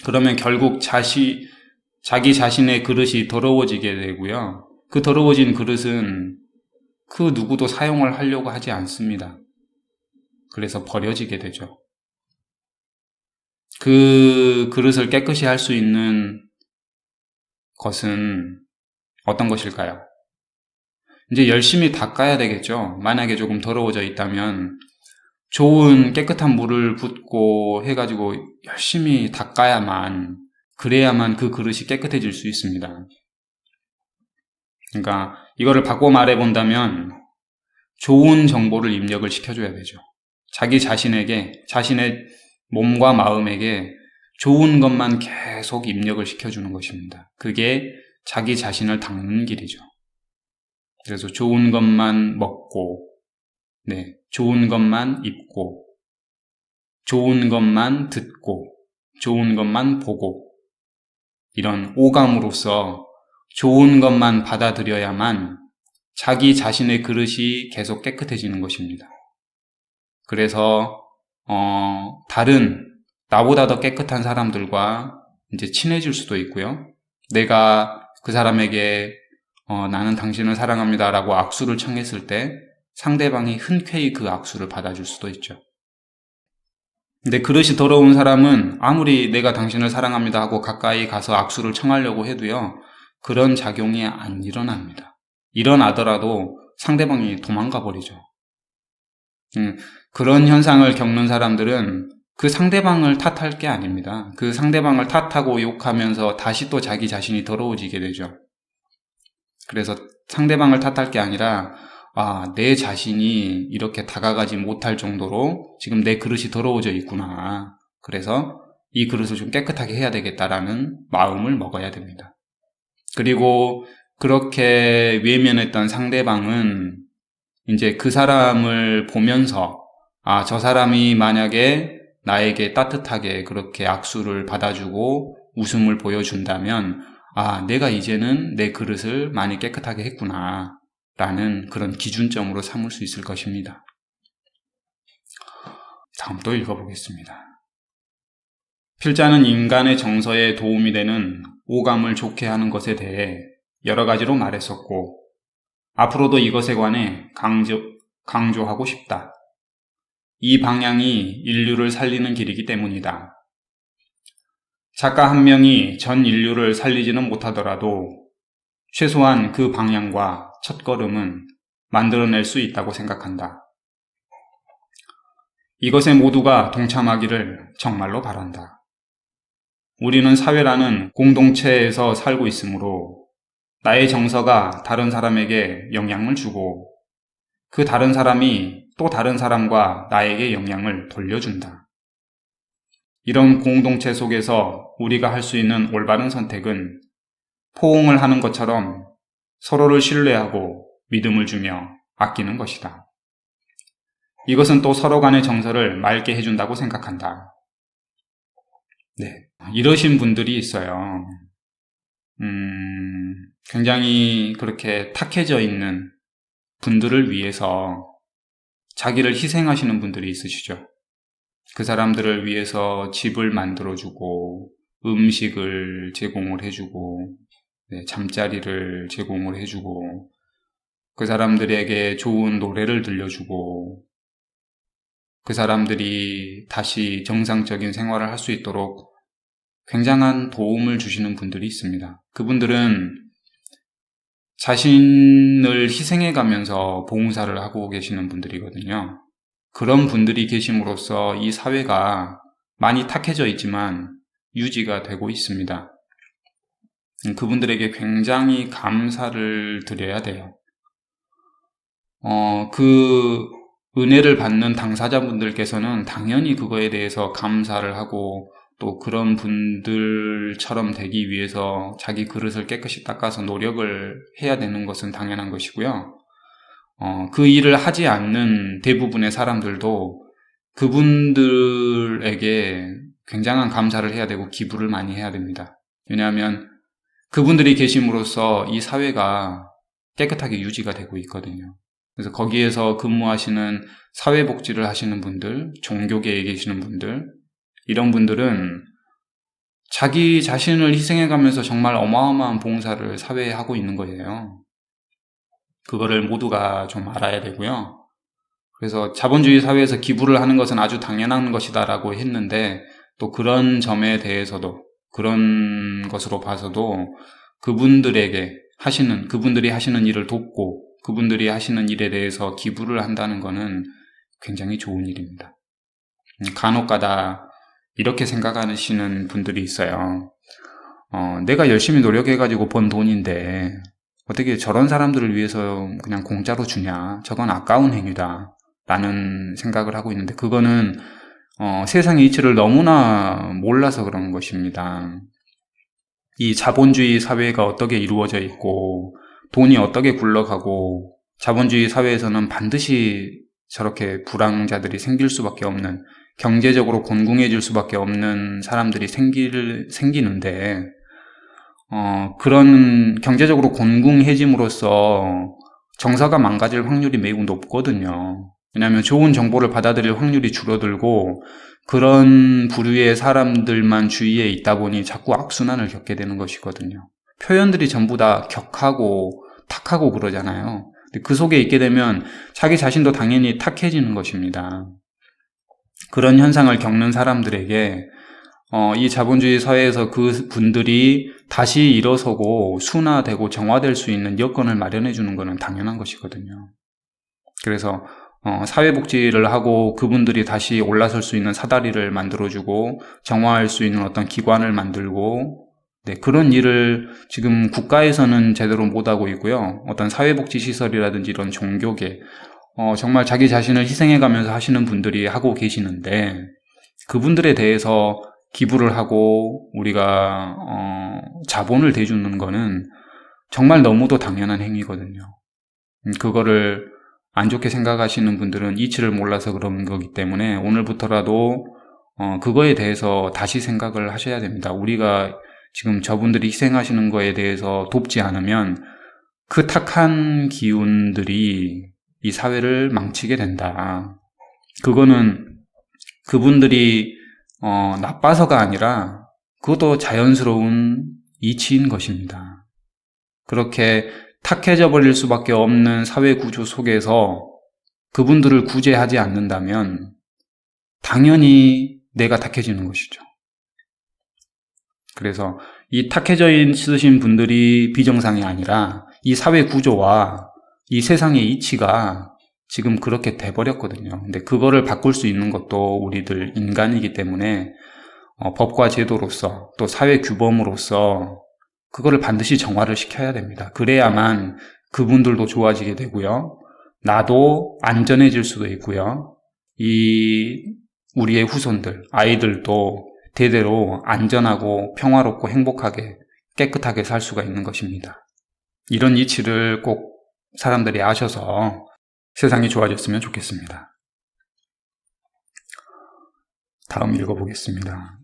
A: 그러면 결국 자기 자신의 그릇이 더러워지게 되고요. 그 더러워진 그릇은 그 누구도 사용을 하려고 하지 않습니다. 그래서 버려지게 되죠. 그 그릇을 깨끗이 할 수 있는 것은 어떤 것일까요? 이제 열심히 닦아야 되겠죠. 만약에 조금 더러워져 있다면 좋은 깨끗한 물을 붓고 해가지고 열심히 그래야만 그 그릇이 깨끗해질 수 있습니다. 그러니까 이거를 바꿔 말해본다면 좋은 정보를 입력을 시켜줘야 되죠. 자기 자신에게, 자신의 몸과 마음에게 좋은 것만 계속 입력을 시켜주는 것입니다. 그게 자기 자신을 닦는 길이죠. 그래서 좋은 것만 먹고, 좋은 것만 입고, 좋은 것만 듣고, 좋은 것만 보고, 이런 오감으로써 좋은 것만 받아들여야만 자기 자신의 그릇이 계속 깨끗해지는 것입니다. 그래서 다른 나보다 더 깨끗한 사람들과 이제 친해질 수도 있고요. 내가 그 사람에게 나는 당신을 사랑합니다 라고 악수를 청했을 때 상대방이 흔쾌히 그 악수를 받아줄 수도 있죠. 근데 그릇이 더러운 사람은 아무리 내가 당신을 사랑합니다 하고 가까이 가서 악수를 청하려고 해도요, 그런 작용이 안 일어납니다. 일어나더라도 상대방이 도망가 버리죠. 그런 현상을 겪는 사람들은 그 상대방을 탓할 게 아닙니다. 그 상대방을 탓하고 욕하면서 다시 또 자기 자신이 더러워지게 되죠. 그래서 상대방을 탓할 게 아니라 내 자신이 이렇게 다가가지 못할 정도로 지금 내 그릇이 더러워져 있구나. 그래서 이 그릇을 좀 깨끗하게 해야 되겠다라는 마음을 먹어야 됩니다. 그리고 그렇게 외면했던 상대방은 이제 그 사람을 보면서 저 사람이 만약에 나에게 따뜻하게 그렇게 악수를 받아주고 웃음을 보여준다면 내가 이제는 내 그릇을 많이 깨끗하게 했구나 라는 그런 기준점으로 삼을 수 있을 것입니다. 다음 또 읽어보겠습니다. 필자는 인간의 정서에 도움이 되는 오감을 좋게 하는 것에 대해 여러 가지로 말했었고 앞으로도 이것에 관해 강조하고 싶다. 이 방향이 인류를 살리는 길이기 때문이다. 작가 한 명이 전 인류를 살리지는 못하더라도 최소한 그 방향과 첫걸음은 만들어낼 수 있다고 생각한다. 이것에 모두가 동참하기를 정말로 바란다. 우리는 사회라는 공동체에서 살고 있으므로 나의 정서가 다른 사람에게 영향을 주고 그 다른 사람이 또 다른 사람과 나에게 영향을 돌려준다. 이런 공동체 속에서 우리가 할 수 있는 올바른 선택은 포옹을 하는 것처럼 서로를 신뢰하고 믿음을 주며 아끼는 것이다. 이것은 또 서로 간의 정서를 맑게 해준다고 생각한다. 네, 이러신 분들이 있어요. 굉장히 그렇게 탁해져 있는 분들을 위해서 자기를 희생하시는 분들이 있으시죠. 그 사람들을 위해서 집을 만들어주고 음식을 제공을 해주고 잠자리를 제공을 해주고 그 사람들에게 좋은 노래를 들려주고 그 사람들이 다시 정상적인 생활을 할 수 있도록 굉장한 도움을 주시는 분들이 있습니다. 그분들은 자신을 희생해가면서 봉사를 하고 계시는 분들이거든요. 그런 분들이 계심으로써 이 사회가 많이 탁해져 있지만 유지가 되고 있습니다. 그분들에게 굉장히 감사를 드려야 돼요. 그 은혜를 받는 당사자분들께서는 당연히 그거에 대해서 감사를 하고 또 그런 분들처럼 되기 위해서 자기 그릇을 깨끗이 닦아서 노력을 해야 되는 것은 당연한 것이고요. 그 일을 하지 않는 대부분의 사람들도 그분들에게 굉장한 감사를 해야 되고 기부를 많이 해야 됩니다. 왜냐하면 그분들이 계심으로써 이 사회가 깨끗하게 유지가 되고 있거든요. 그래서 거기에서 근무하시는 사회복지를 하시는 분들, 종교계에 계시는 분들, 이런 분들은 자기 자신을 희생해가면서 정말 어마어마한 봉사를 사회에 하고 있는 거예요. 그거를 모두가 좀 알아야 되고요. 그래서 자본주의 사회에서 기부를 하는 것은 아주 당연한 것이다라고 했는데 또 그런 점에 대해서도 그런 것으로 봐서도 그분들이 하시는 일을 돕고 그분들이 하시는 일에 대해서 기부를 한다는 것은 굉장히 좋은 일입니다. 간혹가다 이렇게 생각하시는 분들이 있어요. 내가 열심히 노력해가지고 번 돈인데 어떻게 저런 사람들을 위해서 그냥 공짜로 주냐? 저건 아까운 행위다 라는 생각을 하고 있는데 그거는 세상의 이치를 너무나 몰라서 그런 것입니다. 이 자본주의 사회가 어떻게 이루어져 있고 돈이 어떻게 굴러가고 자본주의 사회에서는 반드시 저렇게 불황자들이 생길 수밖에 없는 경제적으로 곤궁해질 수밖에 없는 사람들이 생기는데 그런 경제적으로 곤궁해짐으로써 정서가 망가질 확률이 매우 높거든요. 왜냐하면 좋은 정보를 받아들일 확률이 줄어들고 그런 부류의 사람들만 주위에 있다 보니 자꾸 악순환을 겪게 되는 것이거든요. 표현들이 전부 다 격하고 탁하고 그러잖아요. 근데 그 속에 있게 되면 자기 자신도 당연히 탁해지는 것입니다. 그런 현상을 겪는 사람들에게 이 자본주의 사회에서 그 분들이 다시 일어서고 순화되고 정화될 수 있는 여건을 마련해 주는 것은 당연한 것이거든요. 그래서 사회복지를 하고 그분들이 다시 올라설 수 있는 사다리를 만들어주고 정화할 수 있는 어떤 기관을 만들고 네, 그런 일을 지금 국가에서는 제대로 못하고 있고요. 어떤 사회복지시설이라든지 이런 종교계, 정말 자기 자신을 희생해가면서 하시는 분들이 하고 계시는데, 그분들에 대해서 기부를 하고 우리가 자본을 대주는 거는 정말 너무도 당연한 행위거든요. 그거를 안 좋게 생각하시는 분들은 이치를 몰라서 그런 거기 때문에 오늘부터라도 그거에 대해서 다시 생각을 하셔야 됩니다. 우리가 지금 저분들이 희생하시는 거에 대해서 돕지 않으면 그 탁한 기운들이 이 사회를 망치게 된다. 그거는 그분들이 나빠서가 아니라 그것도 자연스러운 이치인 것입니다. 그렇게 탁해져 버릴 수밖에 없는 사회 구조 속에서 그분들을 구제하지 않는다면 당연히 내가 탁해지는 것이죠. 그래서 이 탁해져 있으신 분들이 비정상이 아니라 이 사회 구조와 이 세상의 이치가 지금 그렇게 돼버렸거든요. 근데 그거를 바꿀 수 있는 것도 우리들 인간이기 때문에 법과 제도로서 또 사회 규범으로서 그거를 반드시 정화를 시켜야 됩니다. 그래야만 그분들도 좋아지게 되고요. 나도 안전해질 수도 있고요. 우리의 후손들, 아이들도 대대로 안전하고 평화롭고 행복하게 깨끗하게 살 수가 있는 것입니다. 이런 이치를 꼭 사람들이 아셔서 세상이 좋아졌으면 좋겠습니다. 다음 읽어보겠습니다.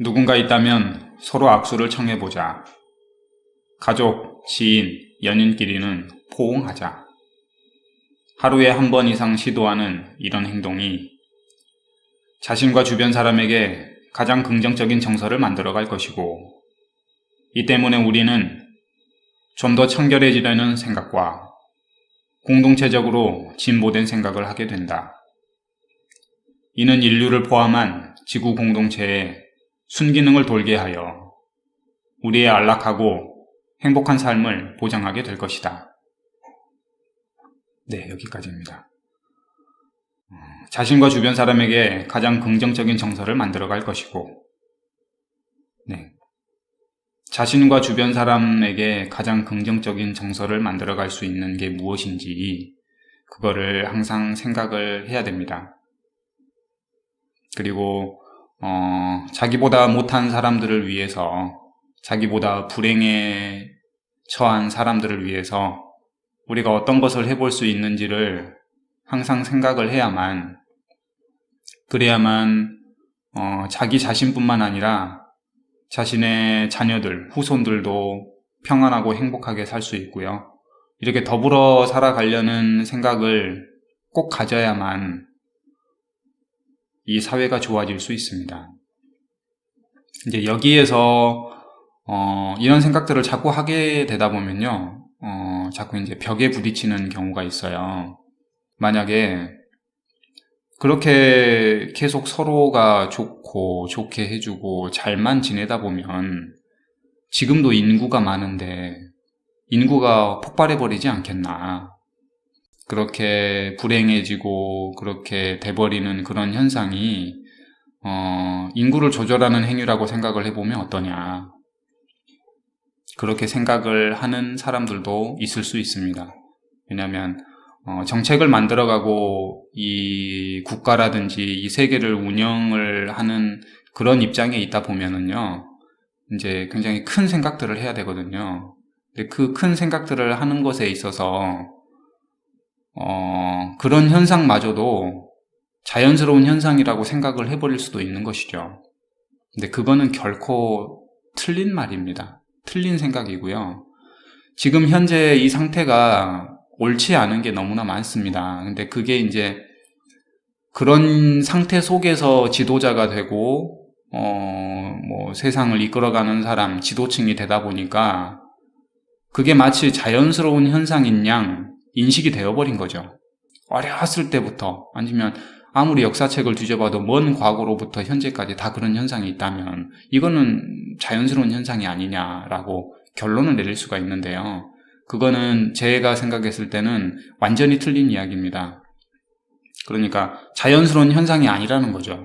A: 누군가 있다면 서로 악수를 청해보자. 가족, 지인, 연인끼리는 포옹하자. 하루에 한 번 이상 시도하는 이런 행동이 자신과 주변 사람에게 가장 긍정적인 정서를 만들어갈 것이고, 이 때문에 우리는 좀 더 청결해지려는 생각과 공동체적으로 진보된 생각을 하게 된다. 이는 인류를 포함한 지구 공동체에 순기능을 돌게 하여 우리의 안락하고 행복한 삶을 보장하게 될 것이다. 네, 여기까지입니다. 자신과 주변 사람에게 가장 긍정적인 정서를 만들어갈 것이고, 네, 자신과 주변 사람에게 가장 긍정적인 정서를 만들어갈 수 있는 게 무엇인지 그거를 항상 생각을 해야 됩니다. 그리고 자기보다 못한 사람들을 위해서, 자기보다 불행에 처한 사람들을 위해서 우리가 어떤 것을 해볼 수 있는지를 항상 생각을 그래야만 자기 자신뿐만 아니라 자신의 자녀들, 후손들도 평안하고 행복하게 살 수 있고요. 이렇게 더불어 살아가려는 생각을 꼭 가져야만 이 사회가 좋아질 수 있습니다. 이제 여기에서 이런 생각들을 자꾸 하게 되다 보면요, 자꾸 이제 벽에 부딪히는 경우가 있어요. 만약에 그렇게 계속 서로가 좋게 해주고 잘만 지내다 보면 지금도 인구가 많은데 인구가 폭발해버리지 않겠나. 그렇게 불행해지고 그렇게 돼버리는 그런 현상이 인구를 조절하는 행위라고 생각을 해보면 어떠냐. 그렇게 생각을 하는 사람들도 있을 수 있습니다. 왜냐하면 정책을 만들어가고 이 국가라든지 이 세계를 운영을 하는 그런 입장에 있다 보면은요, 이제 굉장히 큰 생각들을 해야 되거든요. 근데 그 큰 생각들을 하는 것에 있어서 그런 현상마저도 자연스러운 현상이라고 생각을 해버릴 수도 있는 것이죠. 근데 그거는 결코 틀린 말입니다. 틀린 생각이고요. 지금 현재 이 상태가 옳지 않은 게 너무나 많습니다. 근데 그게 이제 그런 상태 속에서 지도자가 되고 세상을 이끌어가는 사람, 지도층이 되다 보니까 그게 마치 자연스러운 현상인 양 인식이 되어버린 거죠. 어렸을 때부터, 아니면 아무리 역사책을 뒤져봐도 먼 과거로부터 현재까지 다 그런 현상이 있다면 이거는 자연스러운 현상이 아니냐라고 결론을 내릴 수가 있는데요. 그거는 제가 생각했을 때는 완전히 틀린 이야기입니다. 그러니까 자연스러운 현상이 아니라는 거죠.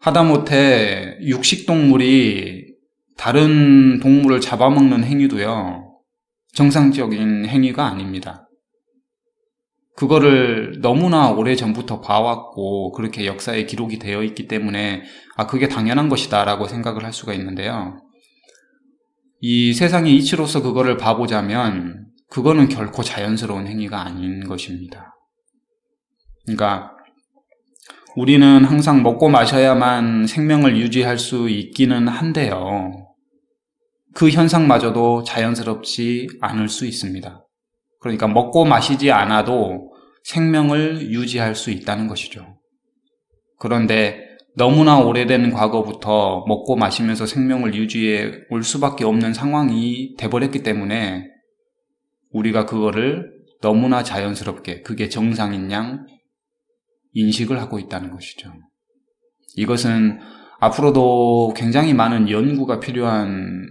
A: 하다못해 육식동물이 다른 동물을 잡아먹는 행위도요, 정상적인 행위가 아닙니다. 그거를 너무나 오래전부터 봐왔고 그렇게 역사에 기록이 되어 있기 때문에 그게 당연한 것이다 라고 생각을 할 수가 있는데요. 이 세상의 이치로서 그거를 봐보자면 그거는 결코 자연스러운 행위가 아닌 것입니다. 그러니까 우리는 항상 먹고 마셔야만 생명을 유지할 수 있기는 한데요, 그 현상마저도 자연스럽지 않을 수 있습니다. 그러니까 먹고 마시지 않아도 생명을 유지할 수 있다는 것이죠. 그런데 너무나 오래된 과거부터 먹고 마시면서 생명을 유지해 올 수밖에 없는 상황이 돼버렸기 때문에 우리가 그거를 너무나 자연스럽게 그게 정상인 양 인식을 하고 있다는 것이죠. 이것은 앞으로도 굉장히 많은 연구가 필요한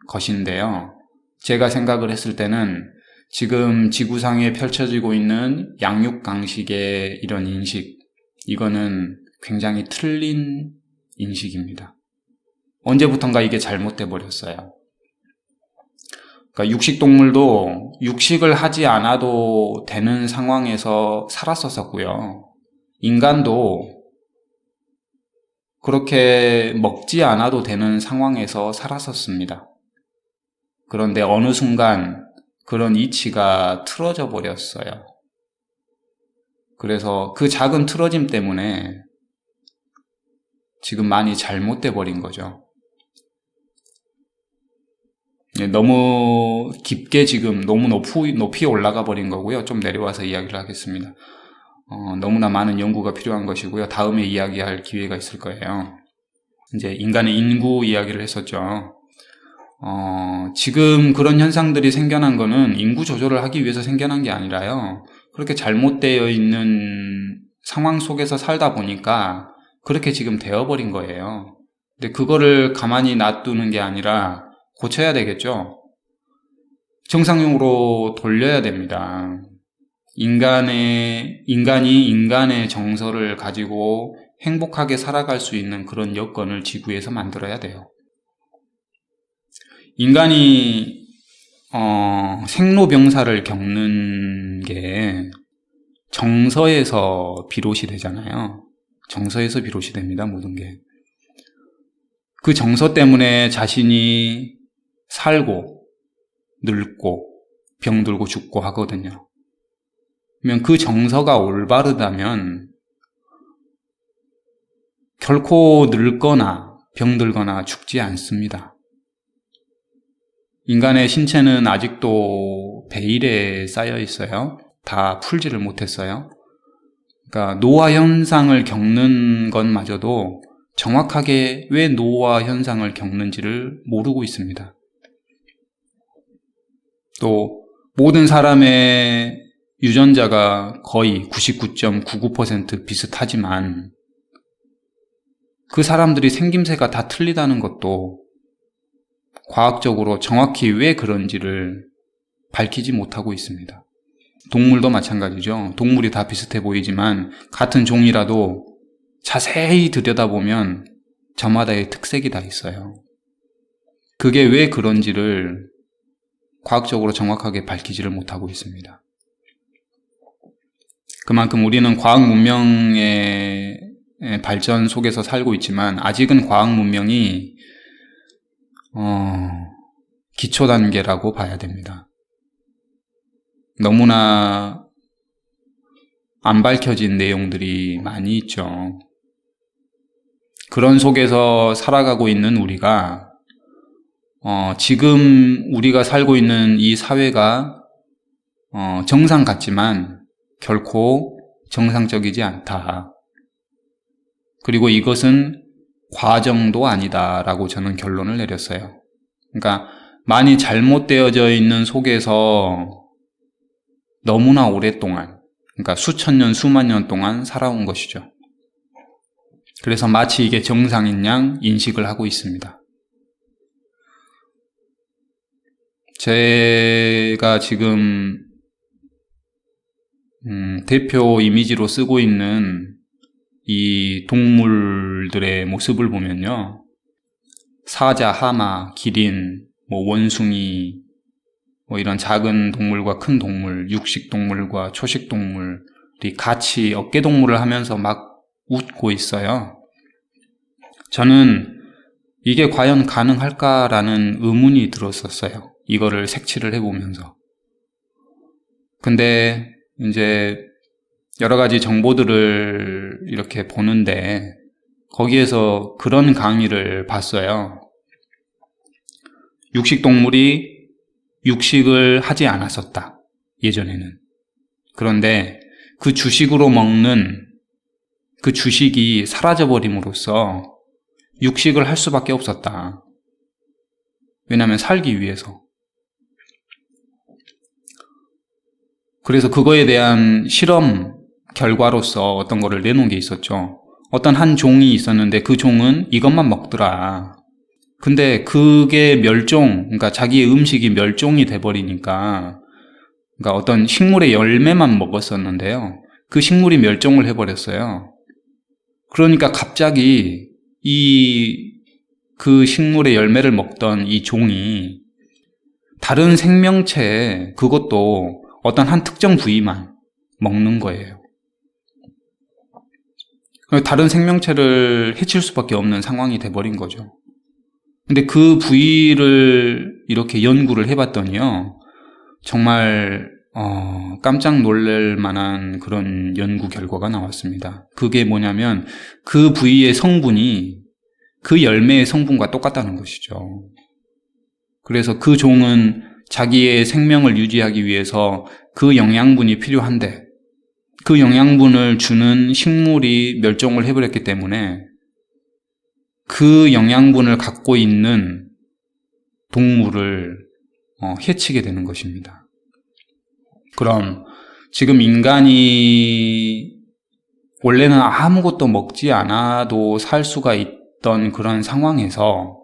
A: 것인데요. 제가 생각을 했을 때는 지금 지구상에 펼쳐지고 있는 양육강식의 이런 인식, 이거는 굉장히 틀린 인식입니다. 언제부턴가 이게 잘못돼 버렸어요. 그러니까 육식동물도 육식을 하지 않아도 되는 상황에서 살았었고요. 인간도 그렇게 먹지 않아도 되는 상황에서 살았었습니다. 그런데 어느 순간 그런 이치가 틀어져 버렸어요. 그래서 그 작은 틀어짐 때문에 지금 많이 잘못돼 버린 거죠. 너무 깊게 지금 너무 높이 올라가 버린 거고요. 좀 내려와서 이야기를 하겠습니다. 너무나 많은 연구가 필요한 것이고요. 다음에 이야기할 기회가 있을 거예요. 이제 인간의 인구 이야기를 했었죠. 지금 그런 현상들이 생겨난 거는 인구 조절을 하기 위해서 생겨난 게 아니라요, 그렇게 잘못되어 있는 상황 속에서 살다 보니까 그렇게 지금 되어버린 거예요. 근데 그거를 가만히 놔두는 게 아니라 고쳐야 되겠죠. 정상용으로 돌려야 됩니다. 인간이 인간의 정서를 가지고 행복하게 살아갈 수 있는 그런 여건을 지구에서 만들어야 돼요. 인간이 생로병사를 겪는 게 정서에서 비롯이 되잖아요. 정서에서 비롯이 됩니다, 모든 게. 그 정서 때문에 자신이 살고 늙고 병들고 죽고 하거든요. 그러면 그 정서가 올바르다면 결코 늙거나 병들거나 죽지 않습니다. 인간의 신체는 아직도 베일에 쌓여 있어요. 다 풀지를 못했어요. 그러니까 노화 현상을 겪는 것마저도 정확하게 왜 노화 현상을 겪는지를 모르고 있습니다. 또 모든 사람의 유전자가 거의 99.99% 비슷하지만 그 사람들이 생김새가 다 틀리다는 것도 과학적으로 정확히 왜 그런지를 밝히지 못하고 있습니다. 동물도 마찬가지죠. 동물이 다 비슷해 보이지만 같은 종이라도 자세히 들여다보면 저마다의 특색이 다 있어요. 그게 왜 그런지를 과학적으로 정확하게 밝히지를 못하고 있습니다. 그만큼 우리는 과학 문명의 발전 속에서 살고 있지만 아직은 과학 문명이 기초 단계라고 봐야 됩니다. 너무나 안 밝혀진 내용들이 많이 있죠. 그런 속에서 살아가고 있는 우리가 지금 우리가 살고 있는 이 사회가 정상 같지만 결코 정상적이지 않다. 그리고 이것은 과정도 아니다라고 저는 결론을 내렸어요. 그러니까 많이 잘못되어져 있는 속에서 너무나 오랫동안, 그러니까 수천 년, 수만 년 동안 살아온 것이죠. 그래서 마치 이게 정상인 양 인식을 하고 있습니다. 제가 지금 대표 이미지로 쓰고 있는 이 동물들의 모습을 보면요. 사자, 하마, 기린, 원숭이, 이런 작은 동물과 큰 동물, 육식 동물과 초식 동물이 같이 어깨 동무를 하면서 막 웃고 있어요. 저는 이게 과연 가능할까라는 의문이 들었었어요. 이거를 색칠을 해보면서. 근데 이제 여러 가지 정보들을 이렇게 보는데 거기에서 그런 강의를 봤어요. 육식동물이 육식을 하지 않았었다. 예전에는. 그런데 그 주식으로 먹는 그 주식이 사라져버림으로써 육식을 할 수밖에 없었다. 왜냐하면 살기 위해서. 그래서 그거에 대한 실험 결과로서 어떤 거를 내놓은 게 있었죠. 어떤 한 종이 있었는데 그 종은 이것만 먹더라. 근데 그게 그러니까 자기의 음식이 멸종이 돼버리니까, 그러니까 어떤 식물의 열매만 먹었었는데요. 그 식물이 멸종을 해버렸어요. 그러니까 갑자기 그 식물의 열매를 먹던 이 종이 다른 생명체, 그것도 어떤 한 특정 부위만 먹는 거예요. 다른 생명체를 해칠 수밖에 없는 상황이 돼버린 거죠. 근데 그 부위를 이렇게 연구를 해봤더니요, 정말 깜짝 놀랄 만한 그런 연구 결과가 나왔습니다. 그게 뭐냐면 그 부위의 성분이 그 열매의 성분과 똑같다는 것이죠. 그래서 그 종은 자기의 생명을 유지하기 위해서 그 영양분이 필요한데 그 영양분을 주는 식물이 멸종을 해버렸기 때문에 그 영양분을 갖고 있는 동물을 해치게 되는 것입니다. 그럼 지금 인간이 원래는 아무것도 먹지 않아도 살 수가 있던 그런 상황에서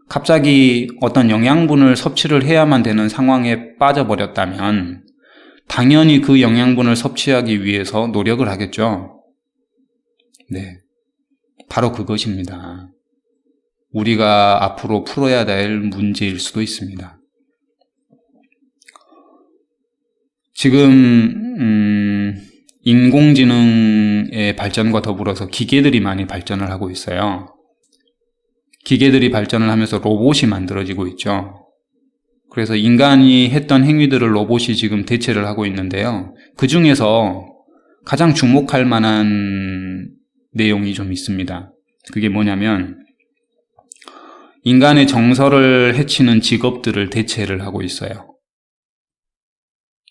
A: 갑자기 어떤 영양분을 섭취를 해야만 되는 상황에 빠져버렸다면 당연히 그 영양분을 섭취하기 위해서 노력을 하겠죠. 네, 바로 그것입니다. 우리가 앞으로 풀어야 될 문제일 수도 있습니다. 지금 인공지능의 발전과 더불어서 기계들이 많이 발전을 하고 있어요. 기계들이 발전을 하면서 로봇이 만들어지고 있죠. 그래서 인간이 했던 행위들을 로봇이 지금 대체를 하고 있는데요. 그 중에서 가장 주목할 만한 내용이 좀 있습니다. 그게 뭐냐면 인간의 정서를 해치는 직업들을 대체를 하고 있어요.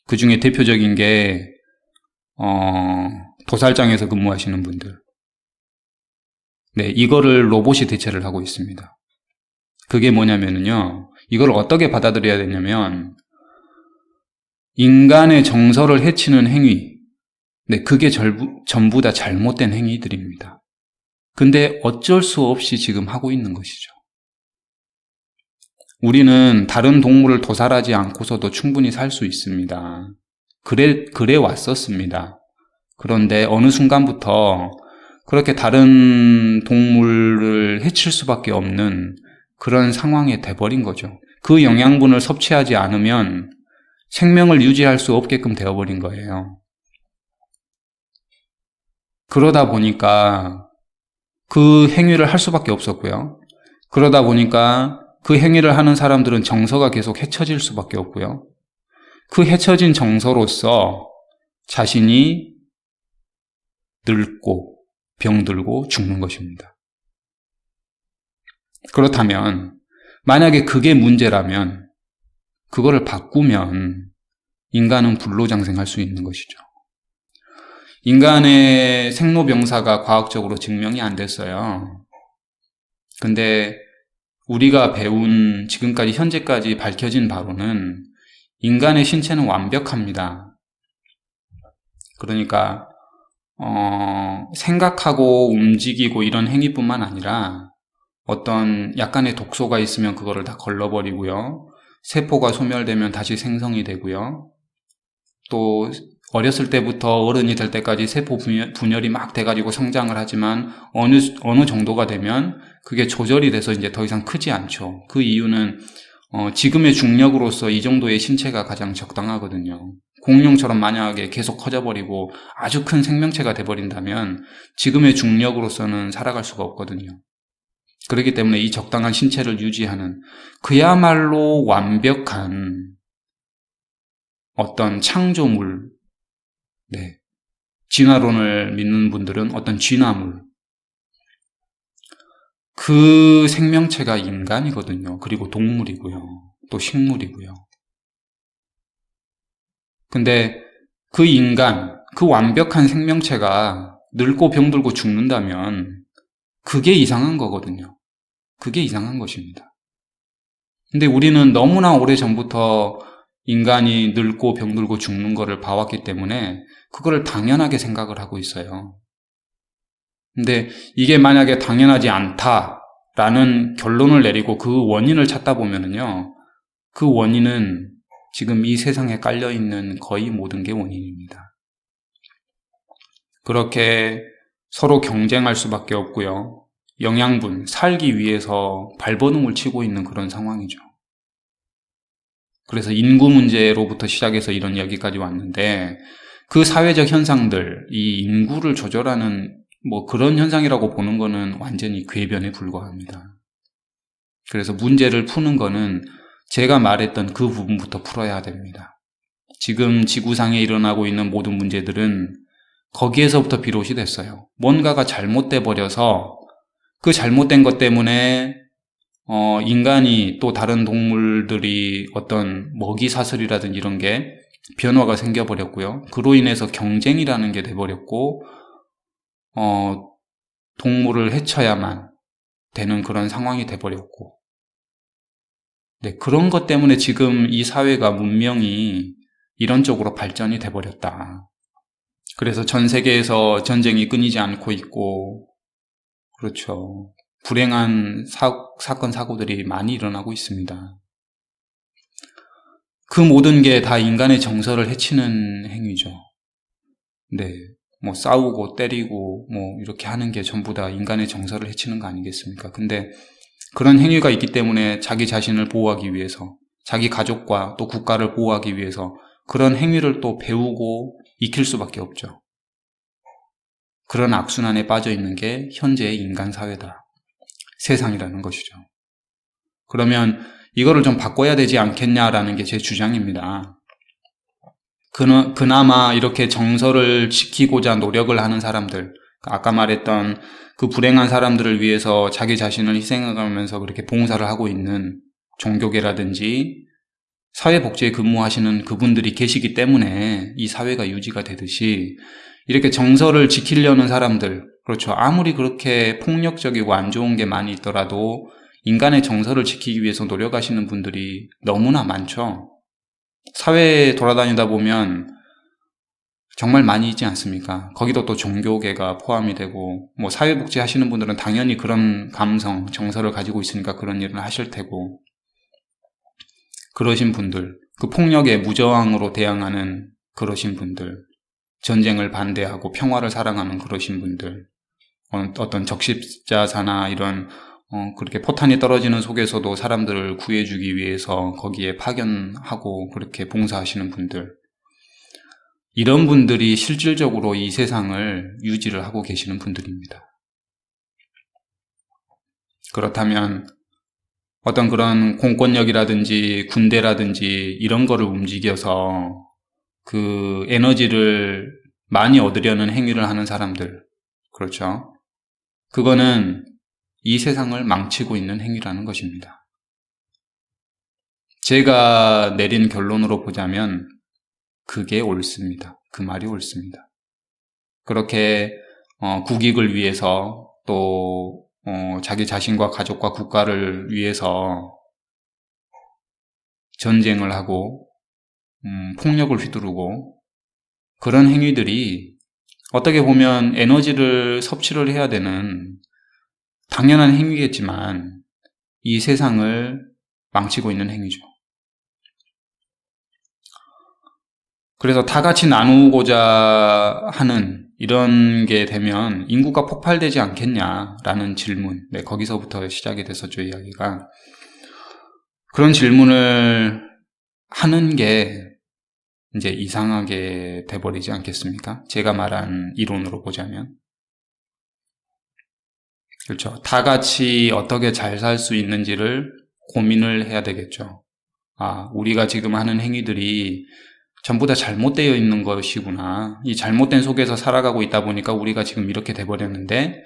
A: 그 중에 대표적인 게 도살장에서 근무하시는 분들. 네, 이거를 로봇이 대체를 하고 있습니다. 그게 뭐냐면요, 이걸 어떻게 받아들여야 되냐면 인간의 정서를 해치는 행위, 네, 그게 전부 다 잘못된 행위들입니다. 근데 어쩔 수 없이 지금 하고 있는 것이죠. 우리는 다른 동물을 도살하지 않고서도 충분히 살 수 있습니다. 그래 왔었습니다. 그런데 어느 순간부터 그렇게 다른 동물을 해칠 수밖에 없는 그런 상황에 돼버린 거죠. 그 영양분을 섭취하지 않으면 생명을 유지할 수 없게끔 되어버린 거예요. 그러다 보니까 그 행위를 할 수밖에 없었고요. 그러다 보니까 그 행위를 하는 사람들은 정서가 계속 해쳐질 수밖에 없고요. 그 해쳐진 정서로서 자신이 늙고 병들고 죽는 것입니다. 그렇다면 만약에 그게 문제라면 그거를 바꾸면 인간은 불로장생할 수 있는 것이죠. 인간의 생로병사가 과학적으로 증명이 안 됐어요. 근데 우리가 배운 지금까지 현재까지 밝혀진 바로는 인간의 신체는 완벽합니다. 그러니까 생각하고 움직이고 이런 행위뿐만 아니라 어떤 약간의 독소가 있으면 그거를 다 걸러버리고요. 세포가 소멸되면 다시 생성이 되고요. 또 어렸을 때부터 어른이 될 때까지 세포 분열이 막 돼가지고 성장을 하지만 어느 정도가 되면 그게 조절이 돼서 이제 더 이상 크지 않죠. 그 이유는 지금의 중력으로서 이 정도의 신체가 가장 적당하거든요. 공룡처럼 만약에 계속 커져버리고 아주 큰 생명체가 돼버린다면 지금의 중력으로서는 살아갈 수가 없거든요. 그렇기 때문에 이 적당한 신체를 유지하는 그야말로 완벽한 어떤 창조물, 네. 진화론을 믿는 분들은 어떤 진화물, 그 생명체가 인간이거든요. 그리고 동물이고요. 또 식물이고요. 근데 그 인간, 그 완벽한 생명체가 늙고 병들고 죽는다면 그게 이상한 거거든요. 그게 이상한 것입니다. 근데 우리는 너무나 오래전부터 인간이 늙고 병들고 죽는 거를 봐왔기 때문에 그거를 당연하게 생각을 하고 있어요. 근데 이게 만약에 당연하지 않다라는 결론을 내리고 그 원인을 찾다 보면은요, 그 원인은 지금 이 세상에 깔려있는 거의 모든 게 원인입니다. 그렇게 서로 경쟁할 수밖에 없고요. 영양분, 살기 위해서 발버둥을 치고 있는 그런 상황이죠. 그래서 인구 문제로부터 시작해서 이런 이야기까지 왔는데 그 사회적 현상들, 이 인구를 조절하는 뭐 그런 현상이라고 보는 거는 완전히 궤변에 불과합니다. 그래서 문제를 푸는 거는 제가 말했던 그 부분부터 풀어야 됩니다. 지금 지구상에 일어나고 있는 모든 문제들은 거기에서부터 비롯이 됐어요. 뭔가가 잘못돼 버려서 그 잘못된 것 때문에 인간이 또 다른 동물들이 어떤 먹이 사슬이라든지 이런 게 변화가 생겨버렸고요. 그로 인해서 경쟁이라는 게 돼버렸고, 동물을 해쳐야만 되는 그런 상황이 돼버렸고, 네, 그런 것 때문에 지금 이 사회가 문명이 이런 쪽으로 발전이 돼버렸다. 그래서 전 세계에서 전쟁이 끊이지 않고 있고, 그렇죠. 불행한 사건, 사고들이 많이 일어나고 있습니다. 그 모든 게 다 인간의 정서를 해치는 행위죠. 네. 뭐 싸우고 때리고 뭐 이렇게 하는 게 전부 다 인간의 정서를 해치는 거 아니겠습니까? 근데 그런 행위가 있기 때문에 자기 자신을 보호하기 위해서, 자기 가족과 또 국가를 보호하기 위해서 그런 행위를 또 배우고 익힐 수밖에 없죠. 그런 악순환에 빠져 있는 게 현재의 인간 사회다. 세상이라는 것이죠. 그러면 이거를 좀 바꿔야 되지 않겠냐라는 게 제 주장입니다. 그나마 이렇게 정서를 지키고자 노력을 하는 사람들, 아까 말했던 그 불행한 사람들을 위해서 자기 자신을 희생해가면서 그렇게 봉사를 하고 있는 종교계라든지 사회복지에 근무하시는 그분들이 계시기 때문에 이 사회가 유지가 되듯이 이렇게 정서를 지키려는 사람들, 그렇죠. 아무리 그렇게 폭력적이고 안 좋은 게 많이 있더라도 인간의 정서를 지키기 위해서 노력하시는 분들이 너무나 많죠. 사회에 돌아다니다 보면 정말 많이 있지 않습니까? 거기도 또 종교계가 포함이 되고, 뭐 사회복지 하시는 분들은 당연히 그런 감성, 정서를 가지고 있으니까 그런 일을 하실 테고, 그러신 분들, 그 폭력에 무저항으로 대항하는 그러신 분들, 전쟁을 반대하고 평화를 사랑하는 그러신 분들, 어떤 적십자사나 이런 그렇게 포탄이 떨어지는 속에서도 사람들을 구해주기 위해서 거기에 파견하고 그렇게 봉사하시는 분들, 이런 분들이 실질적으로 이 세상을 유지를 하고 계시는 분들입니다. 그렇다면 어떤 그런 공권력이라든지 군대라든지 이런 거를 움직여서 그 에너지를 많이 얻으려는 행위를 하는 사람들, 그렇죠? 그거는 이 세상을 망치고 있는 행위라는 것입니다. 제가 내린 결론으로 보자면 그게 옳습니다. 그 말이 옳습니다. 그렇게 국익을 위해서 또 자기 자신과 가족과 국가를 위해서 전쟁을 하고 폭력을 휘두르고 그런 행위들이 어떻게 보면 에너지를 섭취를 해야 되는 당연한 행위겠지만 이 세상을 망치고 있는 행위죠. 그래서 다 같이 나누고자 하는 이런 게 되면 인구가 폭발되지 않겠냐라는 질문. 네, 거기서부터 시작이 됐었죠, 이야기가. 그런 질문을 하는 게 이제 이상하게 돼버리지 않겠습니까? 제가 말한 이론으로 보자면. 그렇죠. 다 같이 어떻게 잘 살 수 있는지를 고민을 해야 되겠죠. 아, 우리가 지금 하는 행위들이 전부 다 잘못되어 있는 것이구나. 이 잘못된 속에서 살아가고 있다 보니까 우리가 지금 이렇게 돼버렸는데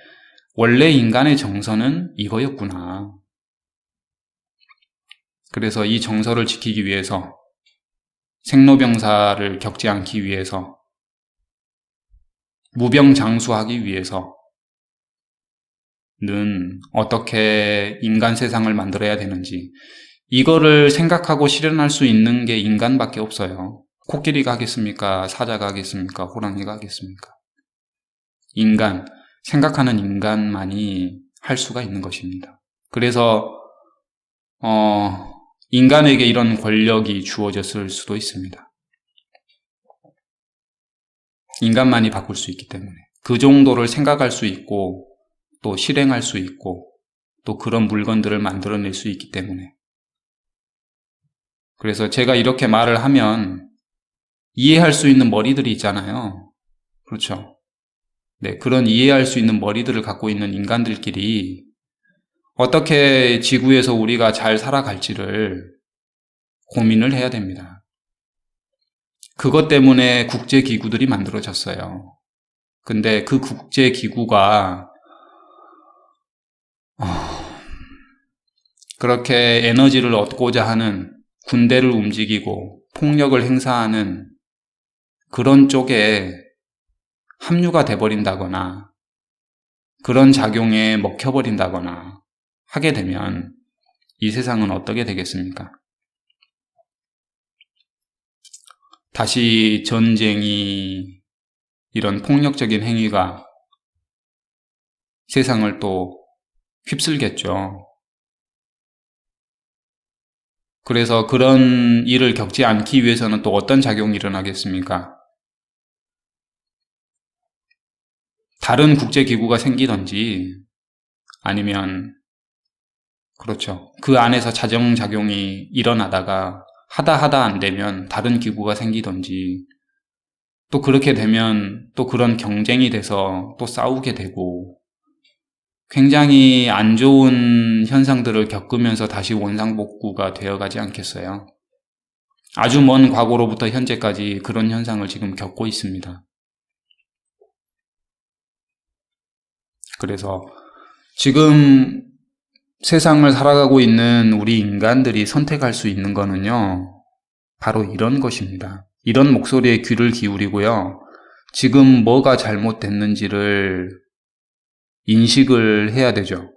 A: 원래 인간의 정서는 이거였구나. 그래서 이 정서를 지키기 위해서, 생로병사를 겪지 않기 위해서, 무병장수하기 위해서는 어떻게 인간 세상을 만들어야 되는지, 이거를 생각하고 실현할 수 있는 게 인간밖에 없어요. 코끼리가 하겠습니까? 사자가 하겠습니까? 호랑이가 하겠습니까? 인간, 생각하는 인간만이 할 수가 있는 것입니다. 그래서 인간에게 이런 권력이 주어졌을 수도 있습니다. 인간만이 바꿀 수 있기 때문에. 그 정도를 생각할 수 있고 또 실행할 수 있고 또 그런 물건들을 만들어낼 수 있기 때문에. 그래서 제가 이렇게 말을 하면 이해할 수 있는 머리들이 있잖아요. 그렇죠. 네, 그런 이해할 수 있는 머리들을 갖고 있는 인간들끼리 어떻게 지구에서 우리가 잘 살아갈지를 고민을 해야 됩니다. 그것 때문에 국제기구들이 만들어졌어요. 근데 그 국제기구가 그렇게 에너지를 얻고자 하는, 군대를 움직이고 폭력을 행사하는 그런 쪽에 합류가 돼버린다거나 그런 작용에 먹혀버린다거나 하게 되면 이 세상은 어떻게 되겠습니까? 다시 전쟁이, 이런 폭력적인 행위가 세상을 또 휩쓸겠죠. 그래서 그런 일을 겪지 않기 위해서는 또 어떤 작용이 일어나겠습니까? 다른 국제기구가 생기든지 아니면 그렇죠. 그 안에서 자정작용이 일어나다가 하다 안 되면 다른 기구가 생기든지 또 그렇게 되면 또 그런 경쟁이 돼서 또 싸우게 되고 굉장히 안 좋은 현상들을 겪으면서 다시 원상복구가 되어가지 않겠어요? 아주 먼 과거로부터 현재까지 그런 현상을 지금 겪고 있습니다. 그래서 지금 세상을 살아가고 있는 우리 인간들이 선택할 수 있는 거는요, 바로 이런 것입니다. 이런 목소리에 귀를 기울이고요, 지금 뭐가 잘못됐는지를 인식을 해야 되죠.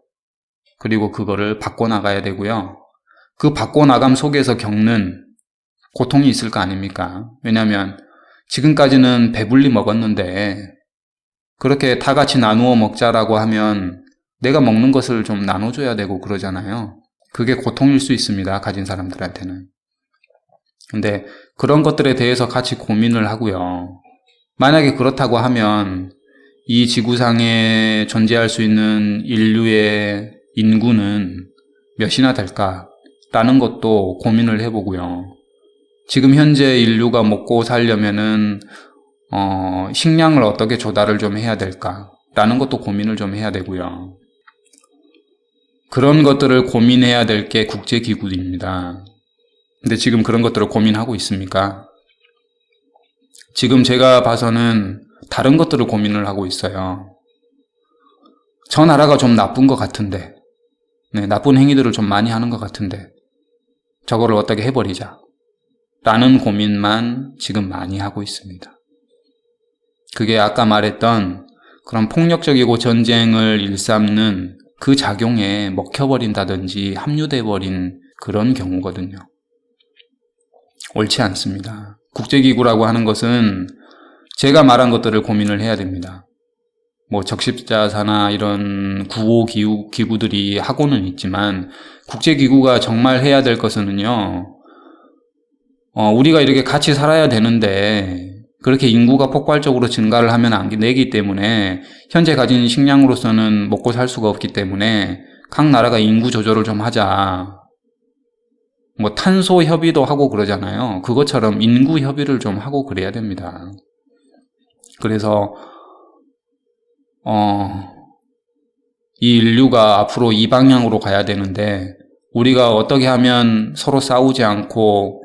A: 그리고 그거를 바꿔나가야 되고요. 그 바꿔나감 속에서 겪는 고통이 있을 거 아닙니까? 왜냐하면 지금까지는 배불리 먹었는데 그렇게 다 같이 나누어 먹자라고 하면 내가 먹는 것을 좀 나눠줘야 되고 그러잖아요. 그게 고통일 수 있습니다. 가진 사람들한테는. 근데 그런 것들에 대해서 같이 고민을 하고요. 만약에 그렇다고 하면 이 지구상에 존재할 수 있는 인류의 인구는 몇이나 될까라는 것도 고민을 해보고요. 지금 현재 인류가 먹고 살려면은 식량을 어떻게 조달을 좀 해야 될까라는 것도 고민을 좀 해야 되고요. 그런 것들을 고민해야 될 게 국제기구입니다. 근데 지금 그런 것들을 고민하고 있습니까? 지금 제가 봐서는 다른 것들을 고민을 하고 있어요. 저 나라가 좀 나쁜 것 같은데, 네, 나쁜 행위들을 좀 많이 하는 것 같은데 저거를 어떻게 해버리자 라는 고민만 지금 많이 하고 있습니다. 그게 아까 말했던 그런 폭력적이고 전쟁을 일삼는 그 작용에 먹혀버린다든지 합류돼버린 그런 경우거든요. 옳지 않습니다. 국제기구라고 하는 것은 제가 말한 것들을 고민을 해야 됩니다. 뭐 적십자사나 이런 구호기구들이 하고는 있지만 국제기구가 정말 해야 될 것은요, 우리가 이렇게 같이 살아야 되는데 그렇게 인구가 폭발적으로 증가를 하면 안 되기 때문에 현재 가진 식량으로서는 먹고 살 수가 없기 때문에 각 나라가 인구 조절을 좀 하자. 뭐 탄소 협의도 하고 그러잖아요. 그것처럼 인구 협의를 좀 하고 그래야 됩니다. 그래서 이 인류가 앞으로 이 방향으로 가야 되는데 우리가 어떻게 하면 서로 싸우지 않고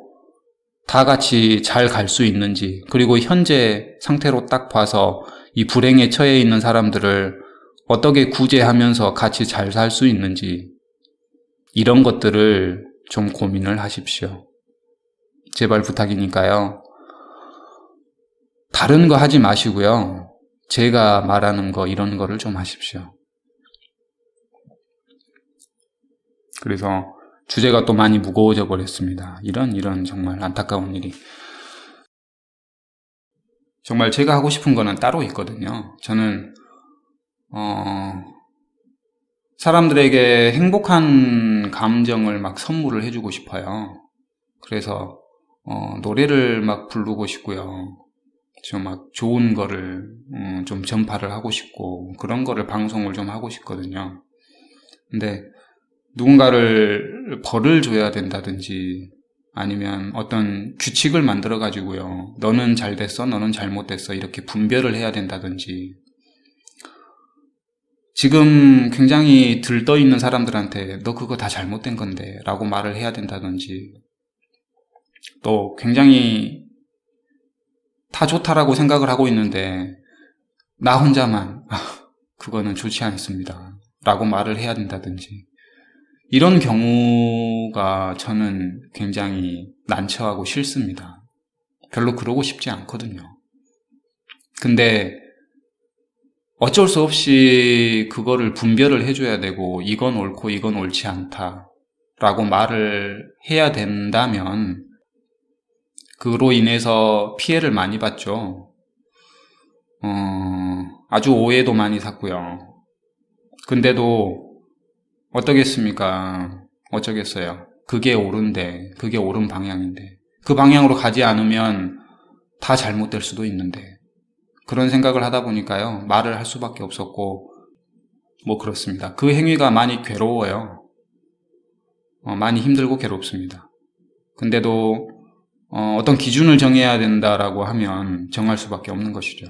A: 다 같이 잘 갈 수 있는지, 그리고 현재 상태로 딱 봐서 이 불행에 처해 있는 사람들을 어떻게 구제하면서 같이 잘 살 수 있는지, 이런 것들을 좀 고민을 하십시오. 제발 부탁이니까요. 다른 거 하지 마시고요. 제가 말하는 거, 이런 거를 좀 하십시오. 그래서 주제가 또 많이 무거워져 버렸습니다. 이런 정말 안타까운 일이. 정말 제가 하고 싶은 거는 따로 있거든요. 저는 사람들에게 행복한 감정을 막 선물을 해주고 싶어요. 그래서 노래를 막 부르고 싶고요. 좀 막 좋은 거를 좀 전파를 하고 싶고 그런 거를 방송을 좀 하고 싶거든요. 근데 누군가를 벌을 줘야 된다든지 아니면 어떤 규칙을 만들어 가지고요. 너는 잘 됐어, 너는 잘못됐어 이렇게 분별을 해야 된다든지, 지금 굉장히 들떠 있는 사람들한테 너 그거 다 잘못된 건데 라고 말을 해야 된다든지, 또 굉장히 다 좋다라고 생각을 하고 있는데 나 혼자만 그거는 좋지 않습니다 라고 말을 해야 된다든지, 이런 경우가 저는 굉장히 난처하고 싫습니다. 별로 그러고 싶지 않거든요. 근데 어쩔 수 없이 그거를 분별을 해줘야 되고 이건 옳고 이건 옳지 않다 라고 말을 해야 된다면 그로 인해서 피해를 많이 봤죠. 아주 오해도 많이 샀고요. 근데도 어떠겠습니까? 어쩌겠어요. 그게 옳은데, 그게 옳은 방향인데, 그 방향으로 가지 않으면 다 잘못될 수도 있는데, 그런 생각을 하다 보니까요, 말을 할 수밖에 없었고, 뭐 그렇습니다. 그 행위가 많이 괴로워요. 많이 힘들고 괴롭습니다. 근데도 어떤 기준을 정해야 된다라고 하면 정할 수밖에 없는 것이죠.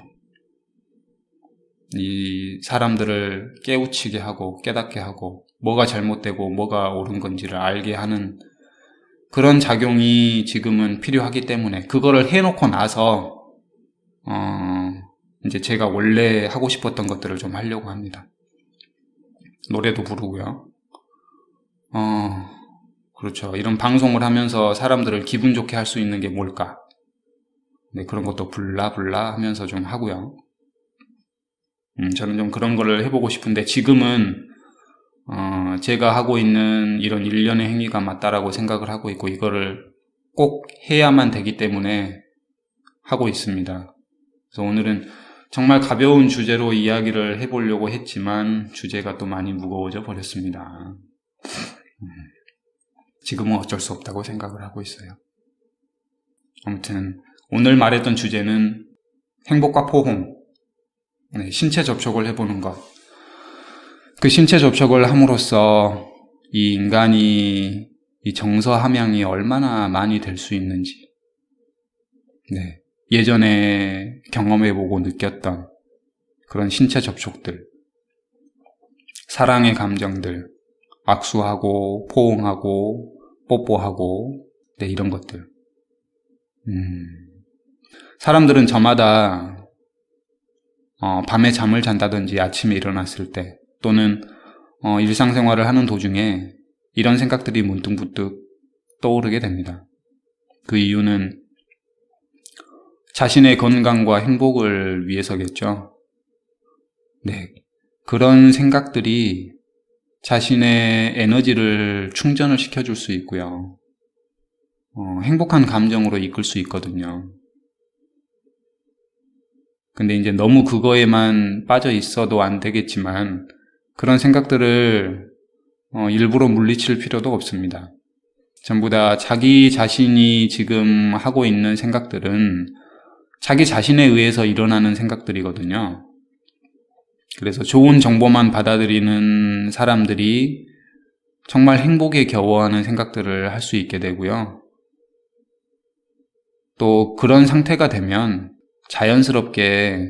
A: 이 사람들을 깨우치게 하고 깨닫게 하고 뭐가 잘못되고 뭐가 옳은 건지를 알게 하는 그런 작용이 지금은 필요하기 때문에 그거를 해놓고 나서 이제 제가 원래 하고 싶었던 것들을 좀 하려고 합니다. 노래도 부르고요. 그렇죠. 이런 방송을 하면서 사람들을 기분 좋게 할 수 있는 게 뭘까? 네, 그런 것도 블라블라 하면서 좀 하고요. 저는 좀 그런 거를 해보고 싶은데 지금은 제가 하고 있는 이런 일련의 행위가 맞다라고 생각을 하고 있고 이거를 꼭 해야만 되기 때문에 하고 있습니다. 그래서 오늘은 정말 가벼운 주제로 이야기를 해보려고 했지만 주제가 또 많이 무거워져 버렸습니다. 지금은 어쩔 수 없다고 생각을 하고 있어요. 아무튼 오늘 말했던 주제는 행복과 포옹, 신체 접촉을 해보는 것. 그 신체 접촉을 함으로써 이 인간이 이 정서 함양이 얼마나 많이 될 수 있는지, 예전에 경험해보고 느꼈던 그런 신체 접촉들, 사랑의 감정들, 악수하고 포옹하고 뽀뽀하고 이런 것들. 사람들은 저마다 밤에 잠을 잔다든지 아침에 일어났을 때 또는 일상생활을 하는 도중에 이런 생각들이 문득문득 떠오르게 됩니다. 그 이유는 자신의 건강과 행복을 위해서겠죠. 그런 생각들이 자신의 에너지를 충전을 시켜줄 수 있고요. 행복한 감정으로 이끌 수 있거든요. 근데 이제 너무 그거에만 빠져 있어도 안 되겠지만 그런 생각들을 일부러 물리칠 필요도 없습니다. 전부 다 자기 자신이 지금 하고 있는 생각들은 자기 자신에 의해서 일어나는 생각들이거든요. 그래서 좋은 정보만 받아들이는 사람들이 정말 행복에 겨워하는 생각들을 할 수 있게 되고요. 또 그런 상태가 되면 자연스럽게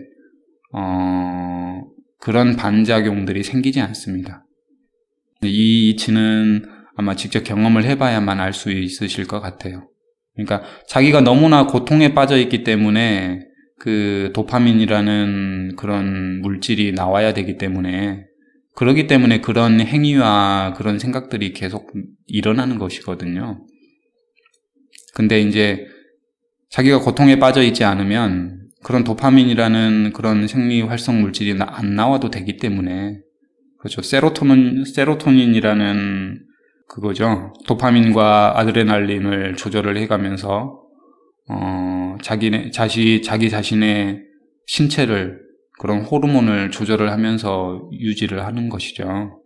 A: 그런 반작용들이 생기지 않습니다. 이 이치는 아마 직접 경험을 해봐야만 알 수 있으실 것 같아요. 그러니까 자기가 너무나 고통에 빠져 있기 때문에 그 도파민이라는 그런 물질이 나와야 되기 때문에, 그러기 때문에 그런 행위와 그런 생각들이 계속 일어나는 것이거든요. 근데 이제 자기가 고통에 빠져 있지 않으면 그런 도파민이라는 그런 생리 활성 물질이 안 나와도 되기 때문에, 그렇죠. 세로토닌이라는 그거죠. 도파민과 아드레날린을 조절을 해가면서 자기 자신의 신체를, 그런 호르몬을 조절을 하면서 유지를 하는 것이죠.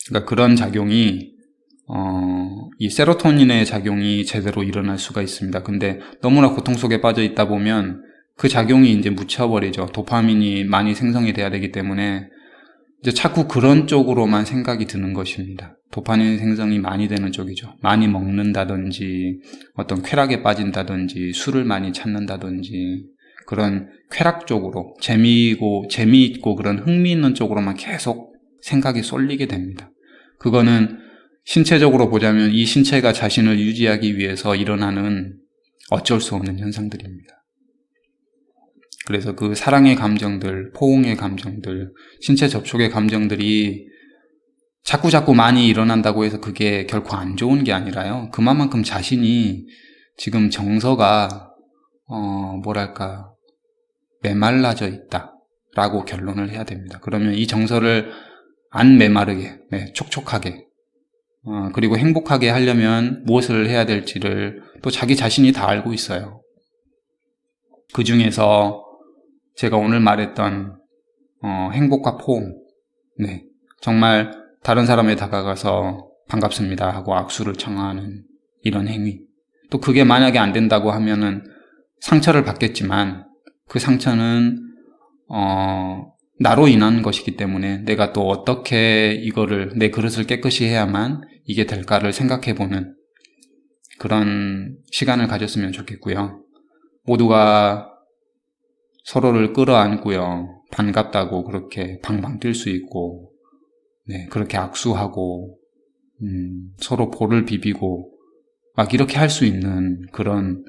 A: 그러니까 그런 작용이 이 세로토닌의 작용이 제대로 일어날 수가 있습니다. 근데 너무나 고통 속에 빠져 있다 보면 그 작용이 이제 묻혀버리죠. 도파민이 많이 생성이 돼야 되기 때문에 이제 자꾸 그런 쪽으로만 생각이 드는 것입니다. 도파민 생성이 많이 되는 쪽이죠. 많이 먹는다든지, 어떤 쾌락에 빠진다든지, 술을 많이 찾는다든지, 그런 쾌락 쪽으로, 재미있고 그런 흥미있는 쪽으로만 계속 생각이 쏠리게 됩니다. 그거는 신체적으로 보자면 이 신체가 자신을 유지하기 위해서 일어나는 어쩔 수 없는 현상들입니다. 그래서 그 사랑의 감정들, 포옹의 감정들, 신체 접촉의 감정들이 자꾸 많이 일어난다고 해서 그게 결코 안 좋은 게 아니라요. 그만큼 자신이 지금 정서가 메말라져 있다라고 결론을 해야 됩니다. 그러면 이 정서를 안 메마르게, 촉촉하게, 그리고 행복하게 하려면 무엇을 해야 될지를 또 자기 자신이 다 알고 있어요. 그 중에서 제가 오늘 말했던 행복과 포옹, 정말 다른 사람에 다가가서 반갑습니다 하고 악수를 청하는 이런 행위, 또 그게 만약에 안 된다고 하면은 상처를 받겠지만 그 상처는 나로 인한 것이기 때문에 내가 또 어떻게 이거를, 내 그릇을 깨끗이 해야만 이게 될까를 생각해보는 그런 시간을 가졌으면 좋겠고요. 모두가 서로를 끌어안고요, 반갑다고 그렇게 방방 뛸 수 있고, 그렇게 악수하고, 서로 볼을 비비고 막 이렇게 할 수 있는 그런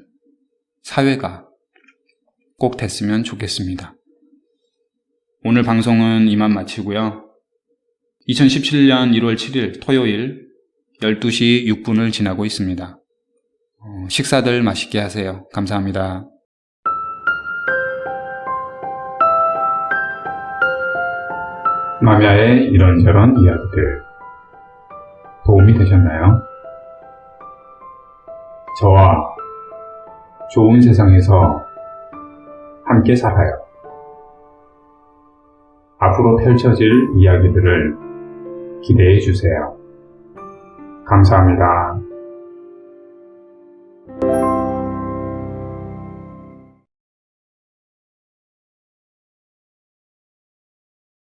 A: 사회가 꼭 됐으면 좋겠습니다. 오늘 방송은 이만 마치고요. 2017년 1월 7일 토요일 12시 6분을 지나고 있습니다. 식사들 맛있게 하세요. 감사합니다. 마미아의 이런저런 이야기들 도움이 되셨나요? 저와 좋은 세상에서 함께 살아요. 앞으로 펼쳐질 이야기들을 기대해 주세요. 감사합니다.